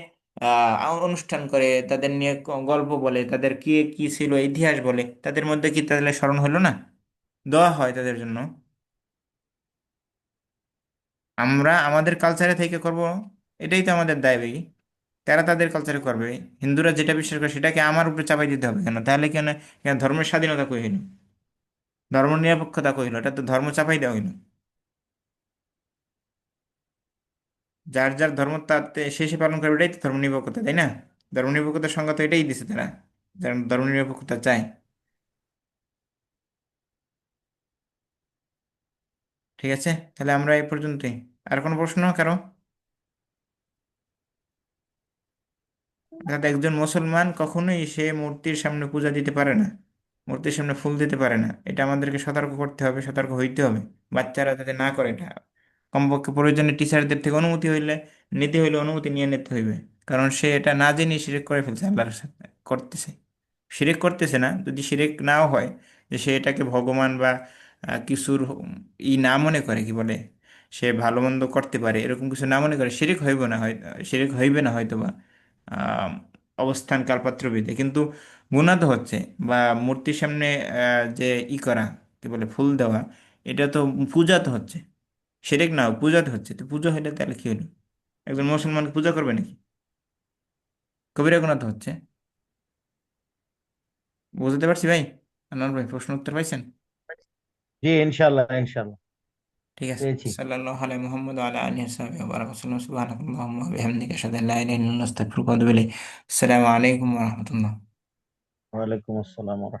অনুষ্ঠান করে, তাদের নিয়ে গল্প বলে, তাদের কি কি ছিল ইতিহাস বলে, তাদের মধ্যে কি তাদের স্মরণ হলো না? দোয়া হয় তাদের জন্য। আমরা আমাদের কালচারে থেকে করব, এটাই তো আমাদের দায়ী। তারা তাদের কালচারে করবে। হিন্দুরা যেটা বিশ্বাস করে সেটাকে আমার উপরে চাপাই দিতে হবে কেন? তাহলে কেন? কেন ধর্মের স্বাধীনতা কই হইল? ধর্ম নিরপেক্ষতা কই হইল? এটা তো ধর্ম চাপাই দেওয়া হইল। যার যার ধর্ম তার সে সে পালন করবে, এটাই তো ধর্ম নিরপেক্ষতা, তাই না? ধর্ম নিরপেক্ষতার সংজ্ঞা তো এটাই দিছে তারা, যারা ধর্ম নিরপেক্ষতা চায়। ঠিক আছে, তাহলে আমরা এই পর্যন্তই। আর কোনো প্রশ্ন কারো? অর্থাৎ একজন মুসলমান কখনোই সে মূর্তির সামনে পূজা দিতে পারে না, মূর্তির সামনে ফুল দিতে পারে না। এটা আমাদেরকে সতর্ক করতে হবে, সতর্ক হইতে হবে, বাচ্চারা যাতে না করে এটা। কমপক্ষে প্রয়োজনে টিচারদের থেকে অনুমতি হইলে, নিতে হইলে অনুমতি নিয়ে নিতে হইবে। কারণ সে এটা না জেনে শিরিক করে ফেলছে, আল্লাহর সাথে করতেছে। শিরিক করতেছে না, যদি শিরিক নাও হয়, যে সে এটাকে ভগবান বা কিছুর না মনে করে, কি বলে, সে ভালো মন্দ করতে পারে এরকম কিছু না মনে করে, শিরিক হইব না, হয় শিরিক হইবে না হয়তো বা আহ, অবস্থান কালপাত্র ভেদে, কিন্তু গুনাহ তো হচ্ছে। বা মূর্তির সামনে যে করা, কি বলে, ফুল দেওয়া, এটা তো পূজা তো হচ্ছে। শিরিক না, পূজা তো হচ্ছে। তো পূজা হইলে তাহলে কি হলো? একজন মুসলমান পূজা করবে নাকি? কবিরা গুনাহ তো হচ্ছে। বুঝতে পারছি ভাই? আনোয়ার ভাই, প্রশ্ন উত্তর পাইছেন? জি, ইনশাল্লাহ ইনশাল্লাহ ঠিক আছে। পেয়েছি। সাল্লাল্লাহু আলা মুহাম্মদ ওয়া আলা আলিহি ওয়া বারাকাতুহু ওয়া সুবহানাকাল্লাহুম্মা ওয়া বিহামদিকা আশহাদু আল্লা ইলাহা ইল্লা আনতা আস্তাগফিরুকা ওয়া আতুবু ইলাইক। আসসালামু আলাইকুম ওয়া রাহমাতুল্লাহ। ওয়ালাইকুম আসসালাম।